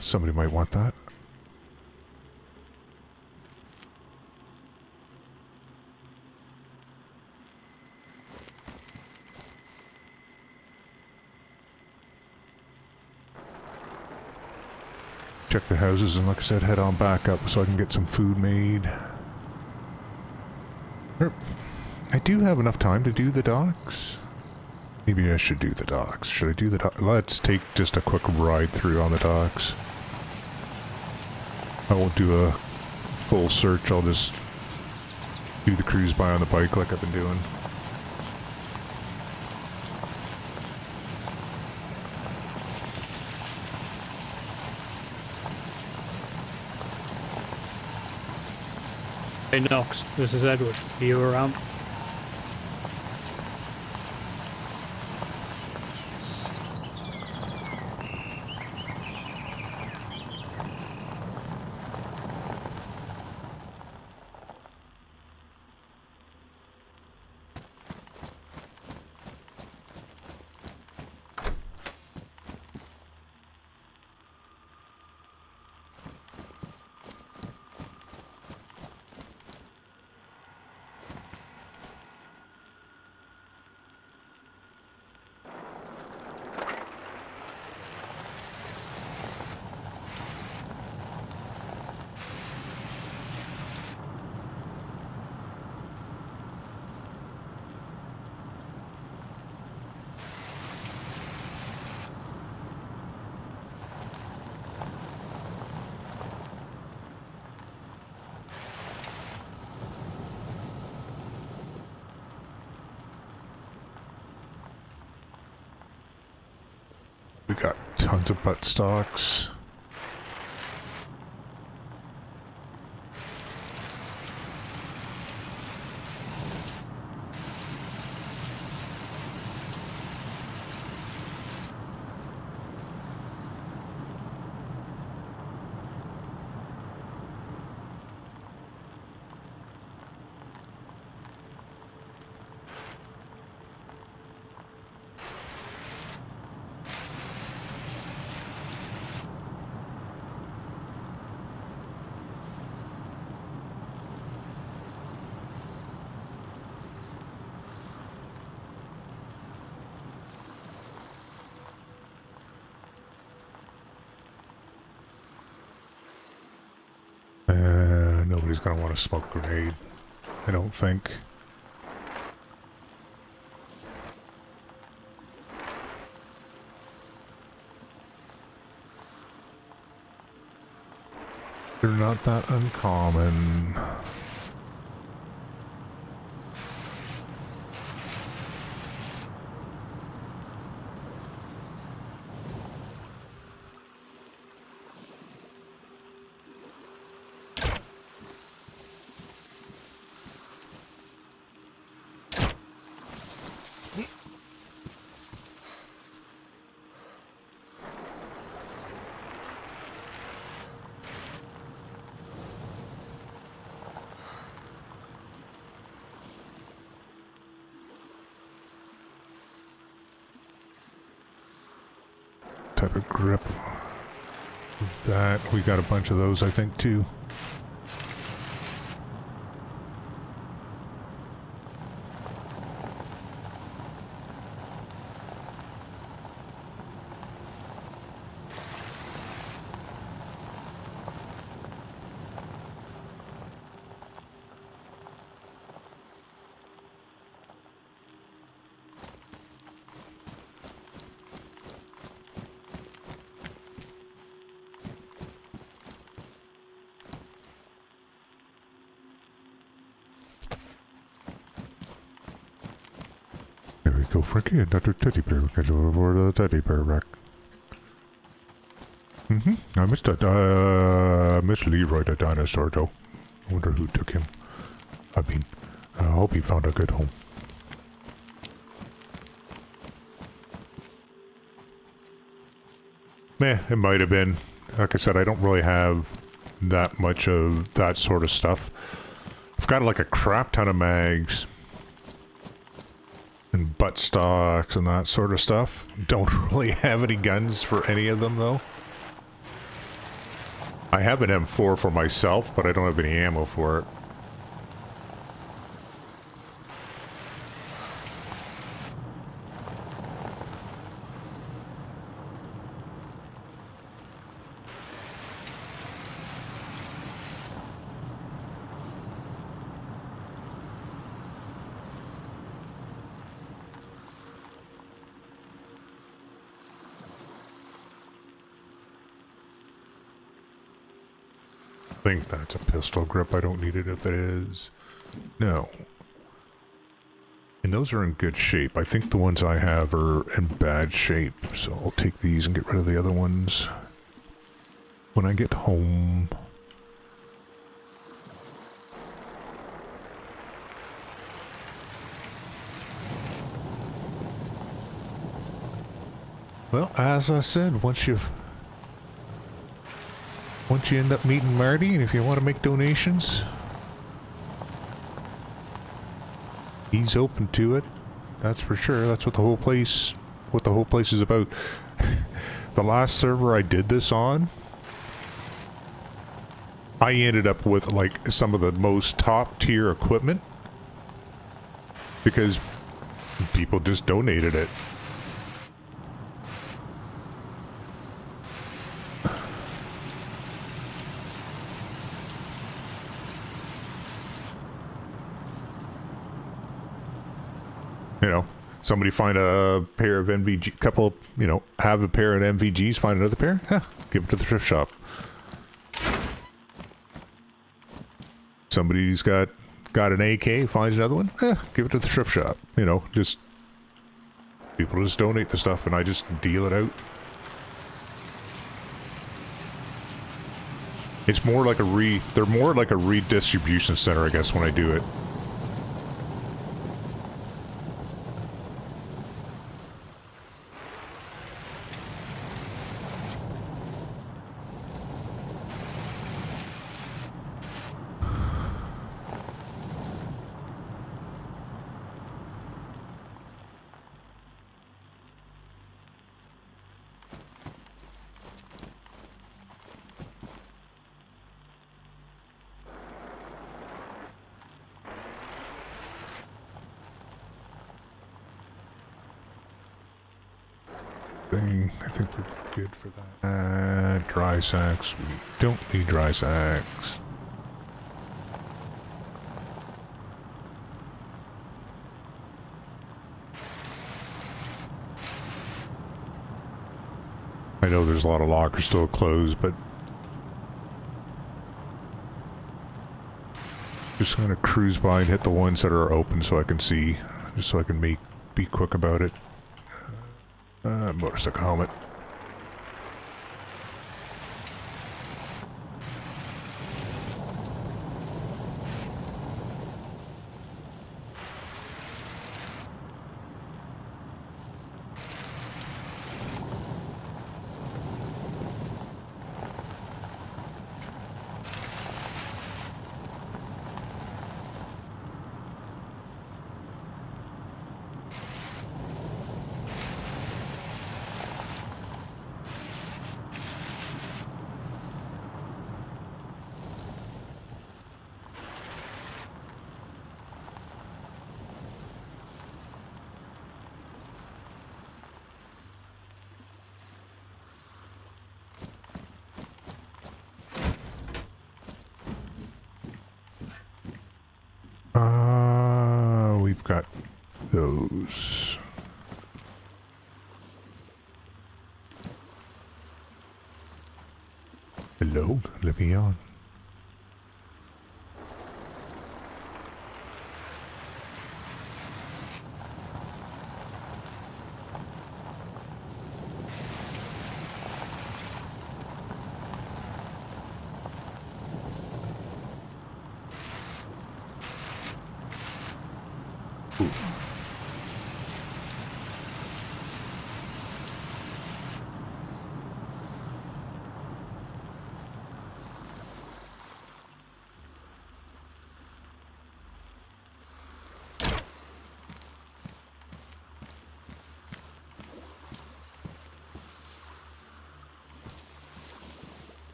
Somebody might want that. Check the houses and, like I said, head on back up so I can get some food made. I do have enough time to do the docks. Maybe I should do the docks. Should I do the docks? Let's take just a quick ride through on the docks. I won't do a full search. I'll just do the cruise by on the bike like I've been doing. Hey Knox, this is Edward. Are you around? We got tons of butt stocks. Nobody's gonna want to smoke grenade, I don't think. They're not that uncommon. Type of grip. That we got a bunch of those, I think, too. There we go, Frankie, another teddy bear. We got over the teddy bear rack. I missed that, Miss Leroy the dinosaur, though. I wonder who took him. I mean, I hope he found a good home. Meh, it might have been. Like I said, I don't really have that much of that sort of stuff. I've got like a crap ton of mags. And butt stocks and that sort of stuff. Don't really have any guns for any of them, though. I have an M4 for myself, but I don't have any ammo for it. I think that's a pistol grip. I don't need it if it is. No. And those are in good shape. I think the ones I have are in bad shape. So I'll take these and get rid of the other ones when I get home. Well, as I said, once you end up meeting Marty, and if you want to make donations, he's open to it. That's for sure. That's what the whole place is about. The last server I did this on, I ended up with like some of the most top tier equipment because people just donated it. You know, somebody find a pair of NVG, couple, you know, have a pair of NVGs, find another pair, give it to the thrift shop. Somebody's got an AK, finds another one, give it to the thrift shop. You know, just people just donate the stuff and I just deal it out. It's more like they're more like a redistribution center, I guess, when I do it. I think we're good for that. Dry sacks. We don't need dry sacks. I know there's a lot of lockers still closed, but just gonna cruise by and hit the ones that are open so I can see, just so I can be quick about it. Motorcycle helmet. We've got those. Hello, let me on.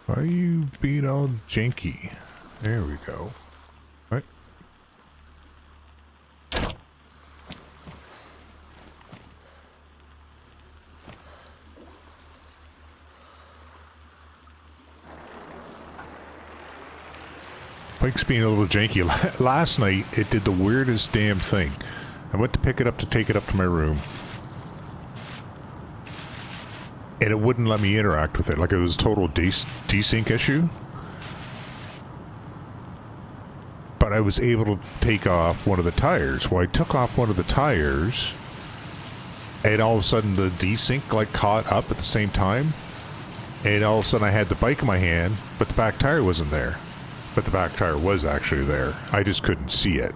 Why are you being all janky? There we go. Right. Bike's being a little janky. Last night, it did the weirdest damn thing. I went to pick it up to take it up to my room. And it wouldn't let me interact with it. Like it was a total desync issue. But I was able to take off one of the tires. Well, I took off one of the tires, and all of a sudden the desync like caught up at the same time. And all of a sudden I had the bike in my hand, but the back tire wasn't there. But the back tire was actually there. I just couldn't see it.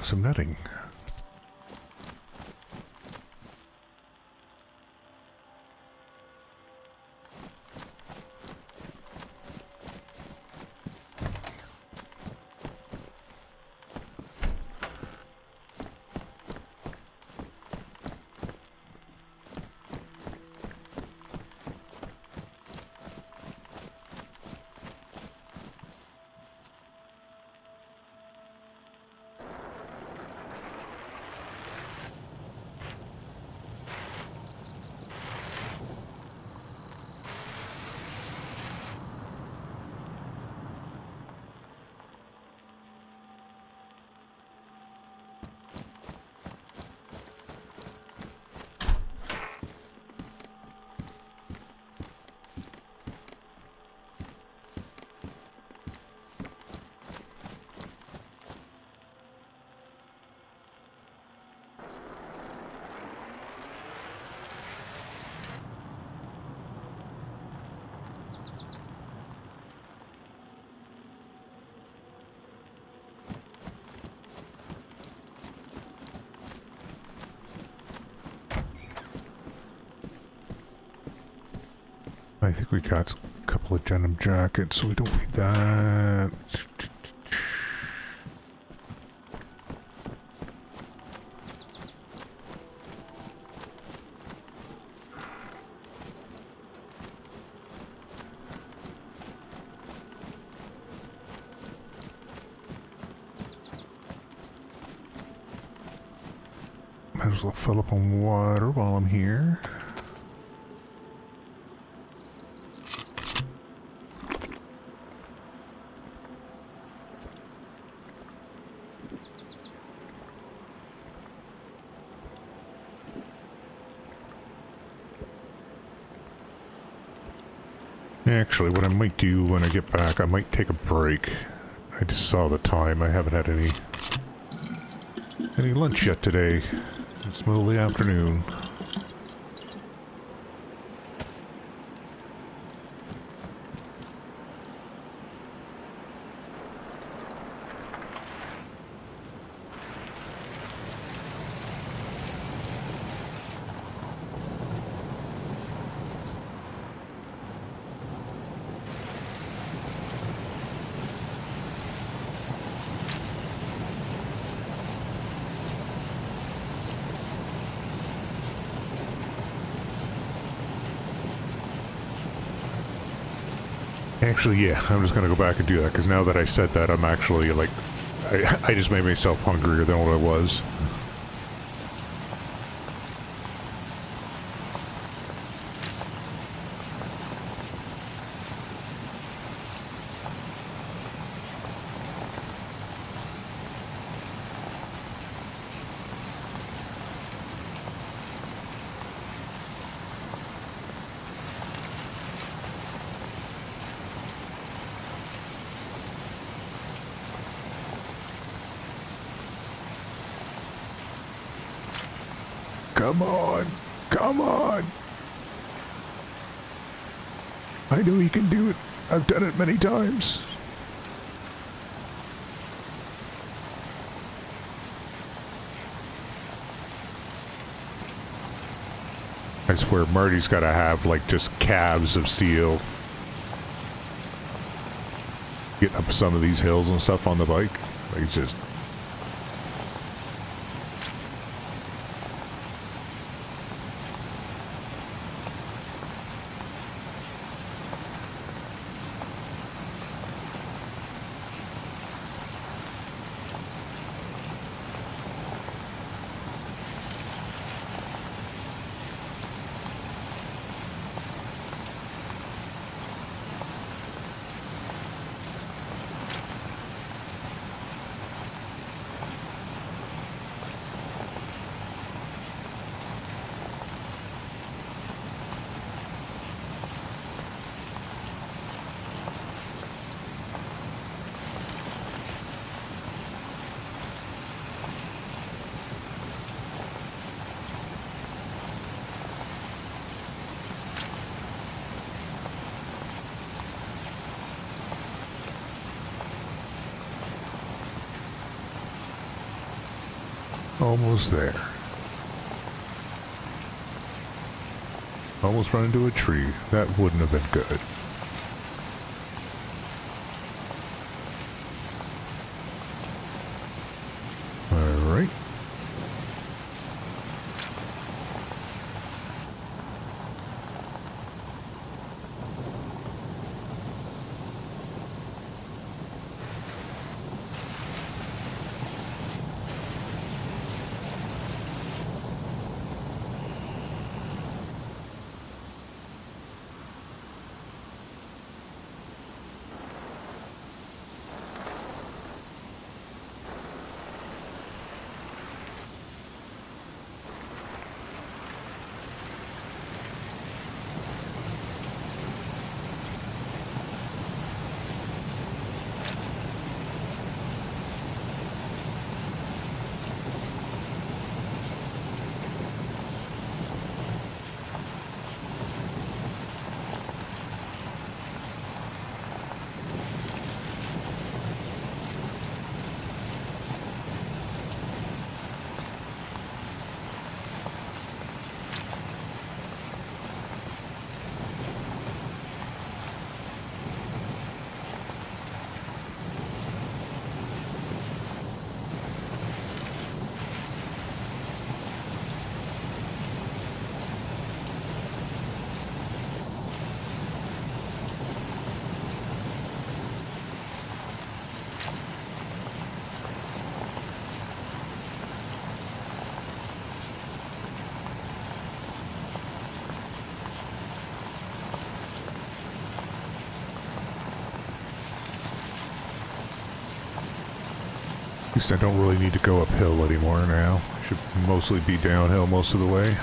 Some netting. I think we got a couple of denim jackets, so we don't need that. Might as well fill up on water while I'm here. Actually, what I might do when I get back, I might take a break. I just saw the time. I haven't had any lunch yet today. It's middle of the afternoon. Actually, yeah, I'm just gonna go back and do that, because now that I said that, I'm actually, like, I just made myself hungrier than what I was. Come on! Come on! I know you can do it. I've done it many times. I swear, Marty's gotta have, like, just calves of steel. Getting up some of these hills and stuff on the bike. Like, it's just... Almost there. Almost run into a tree. That wouldn't have been good. Alright. At least I don't really need to go uphill anymore now. I should mostly be downhill most of the way.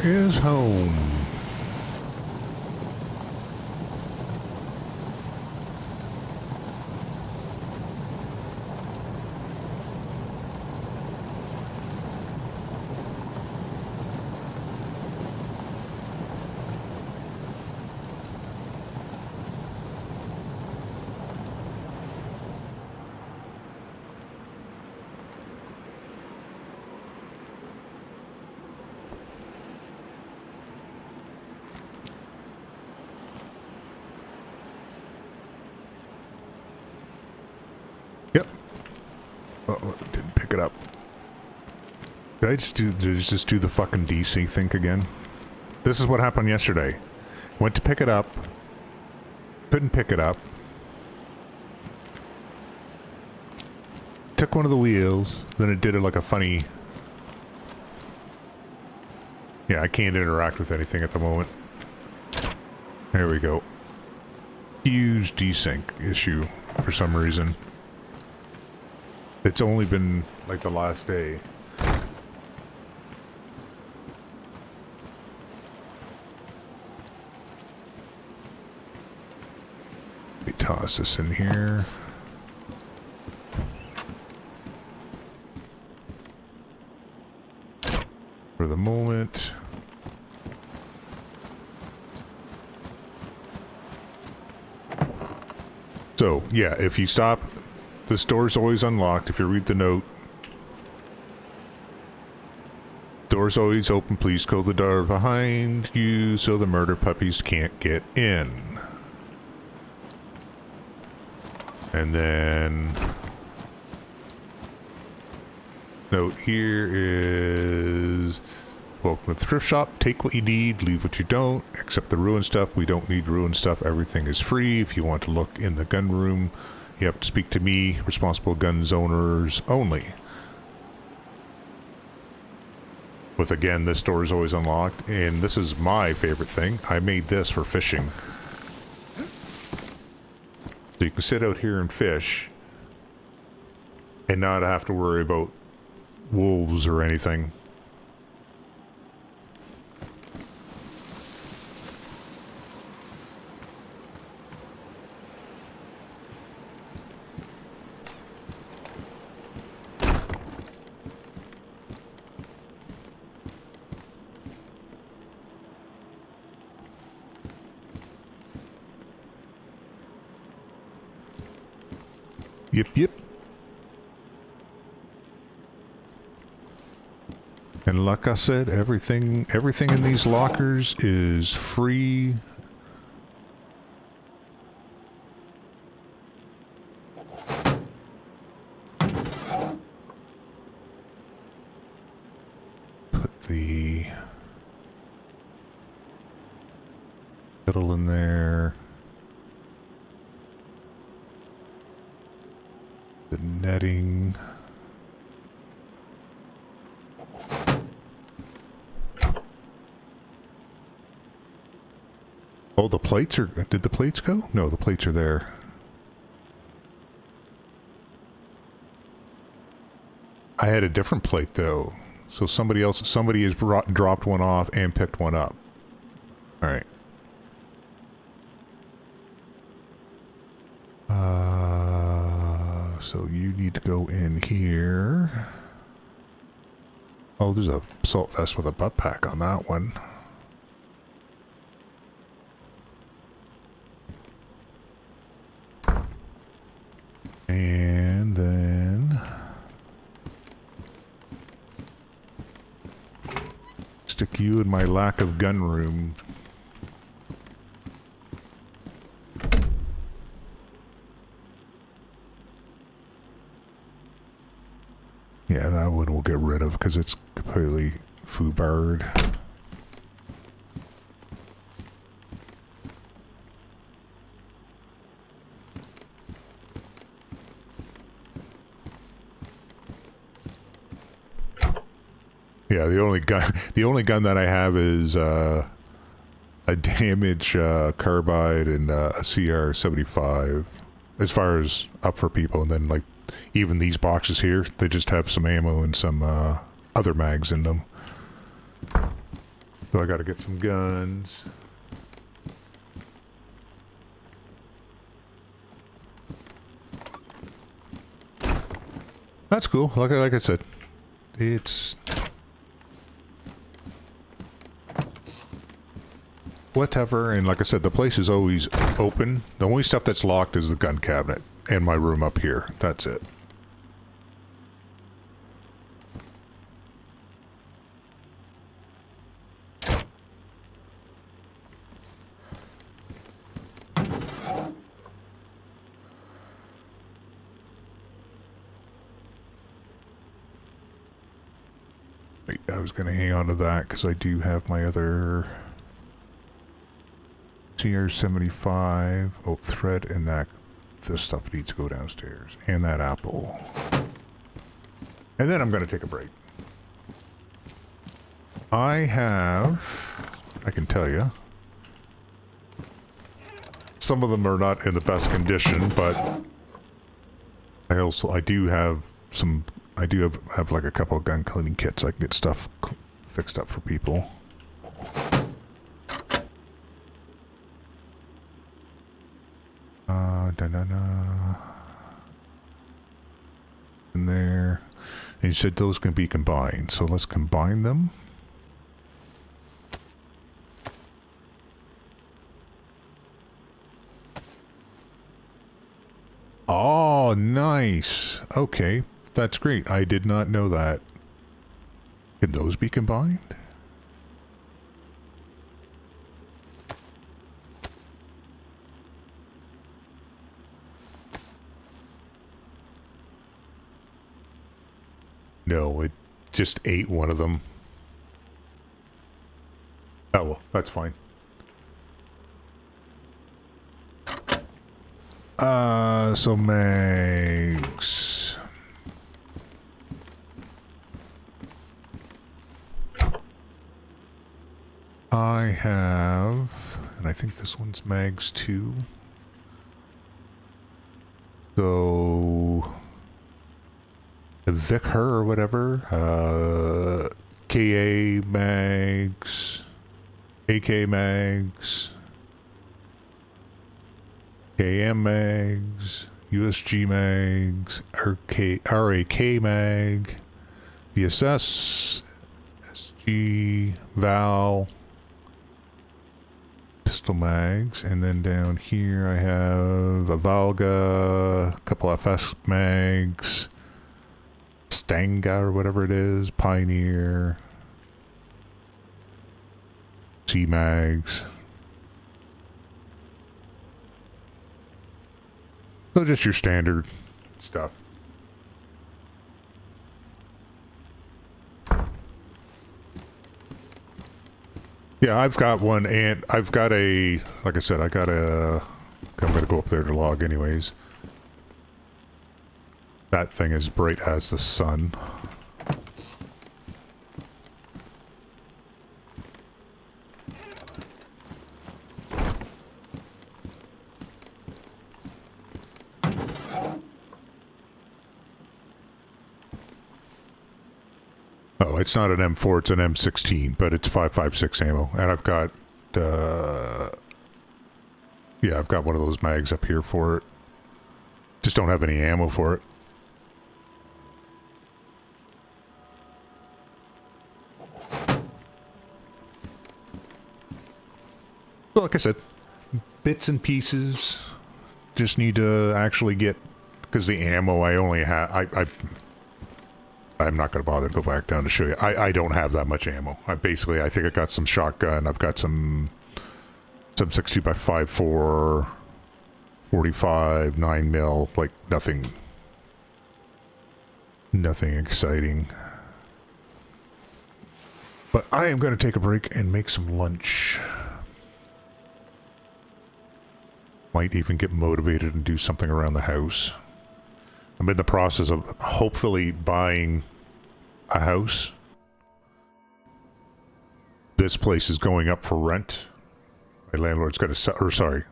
is home. Yep. Oh, didn't pick it up. Did I just do the fucking DC thing again? This is what happened yesterday. Went to pick it up. Couldn't pick it up. Took one of the wheels. Then it did it like a funny... Yeah, I can't interact with anything at the moment. There we go. Huge desync issue for some reason. It's only been like the last day. Let me toss this in here. For the moment. So, yeah, if you stop, this door's always unlocked. If you read the note, door's always open. Please close the door behind you so the murder puppies can't get in. And then, note here is, welcome to the thrift shop. Take what you need, leave what you don't, except the ruined stuff. We don't need ruined stuff. Everything is free. If you want to look in the gun room, you have to speak to me. Responsible guns owners only. With, again, this door is always unlocked. And this is my favorite thing. I made this for fishing. So you can sit out here and fish and not have to worry about wolves or anything. Yep. And like I said, everything in these lockers is free. Put the kettle in there. The netting. Oh, the plates are... Did the plates go? No, the plates are there. I had a different plate, though. So somebody has dropped one off and picked one up. Alright. So you need to go in here. Oh, there's a assault vest with a butt pack on that one. And then stick you in my lack of gun room. Yeah, that one we'll get rid of because it's completely foobarred. Yeah, the only gun that I have is a damaged carbide and a CR-75 as far as up for people, and then like even these boxes here, they just have some ammo and some other mags in them. So I gotta get some guns. That's cool. Like I said, it's whatever. And like I said, the place is always open. The only stuff that's locked is the gun cabinet and my room up here. That's it. I was going to hang on to that because I do have my other CR75. Oh, thread and that. This stuff needs to go downstairs. And that apple. And then I'm going to take a break. I can tell you, some of them are not in the best condition, but I do have like a couple of gun cleaning kits. I can get stuff fixed up for people. In there. And you said those can be combined, so let's combine them. Oh, nice. Okay. That's great. I did not know that. Can those be combined? No, it just ate one of them. Oh, well, that's fine. So mags. I have, and I think this one's mags too. So, Vic Her or whatever, KA mags, AK mags, KM mags, USG mags, RAK mag, VSS, SG, Val, pistol mags, and then down here I have a Valga, a couple FS mags, Stanga or whatever it is, Pioneer, C mags. So just your standard stuff. Yeah, I've got one, and I've got a, like I said, I'm gonna go up there to log anyways. That thing is bright as the sun. Oh, it's not an M4, it's an M16, but it's 5.56 ammo. And I've got, yeah, I've got one of those mags up here for it. Just don't have any ammo for it. Well, like I said, bits and pieces. Just need to actually get, because the ammo I only have, I'm not going to bother to go back down to show you. I don't have that much ammo. I think I got some shotgun. I've got some 62x54, 45, 9mm, like nothing exciting. But I am going to take a break and make some lunch. Might even get motivated and do something around the house. I'm in the process of hopefully buying a house. This place is going up for rent. My landlord's going to sell, or sorry,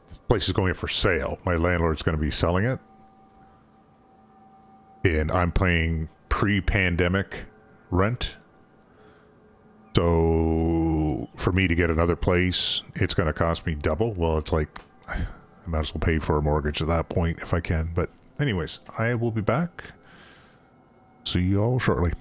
this place is going up for sale. My landlord's going to be selling it. And I'm paying pre-pandemic rent. So for me to get another place, it's going to cost me double. Well, it's like I might as well pay for a mortgage at that point if I can. But anyways, I will be back. See you all shortly.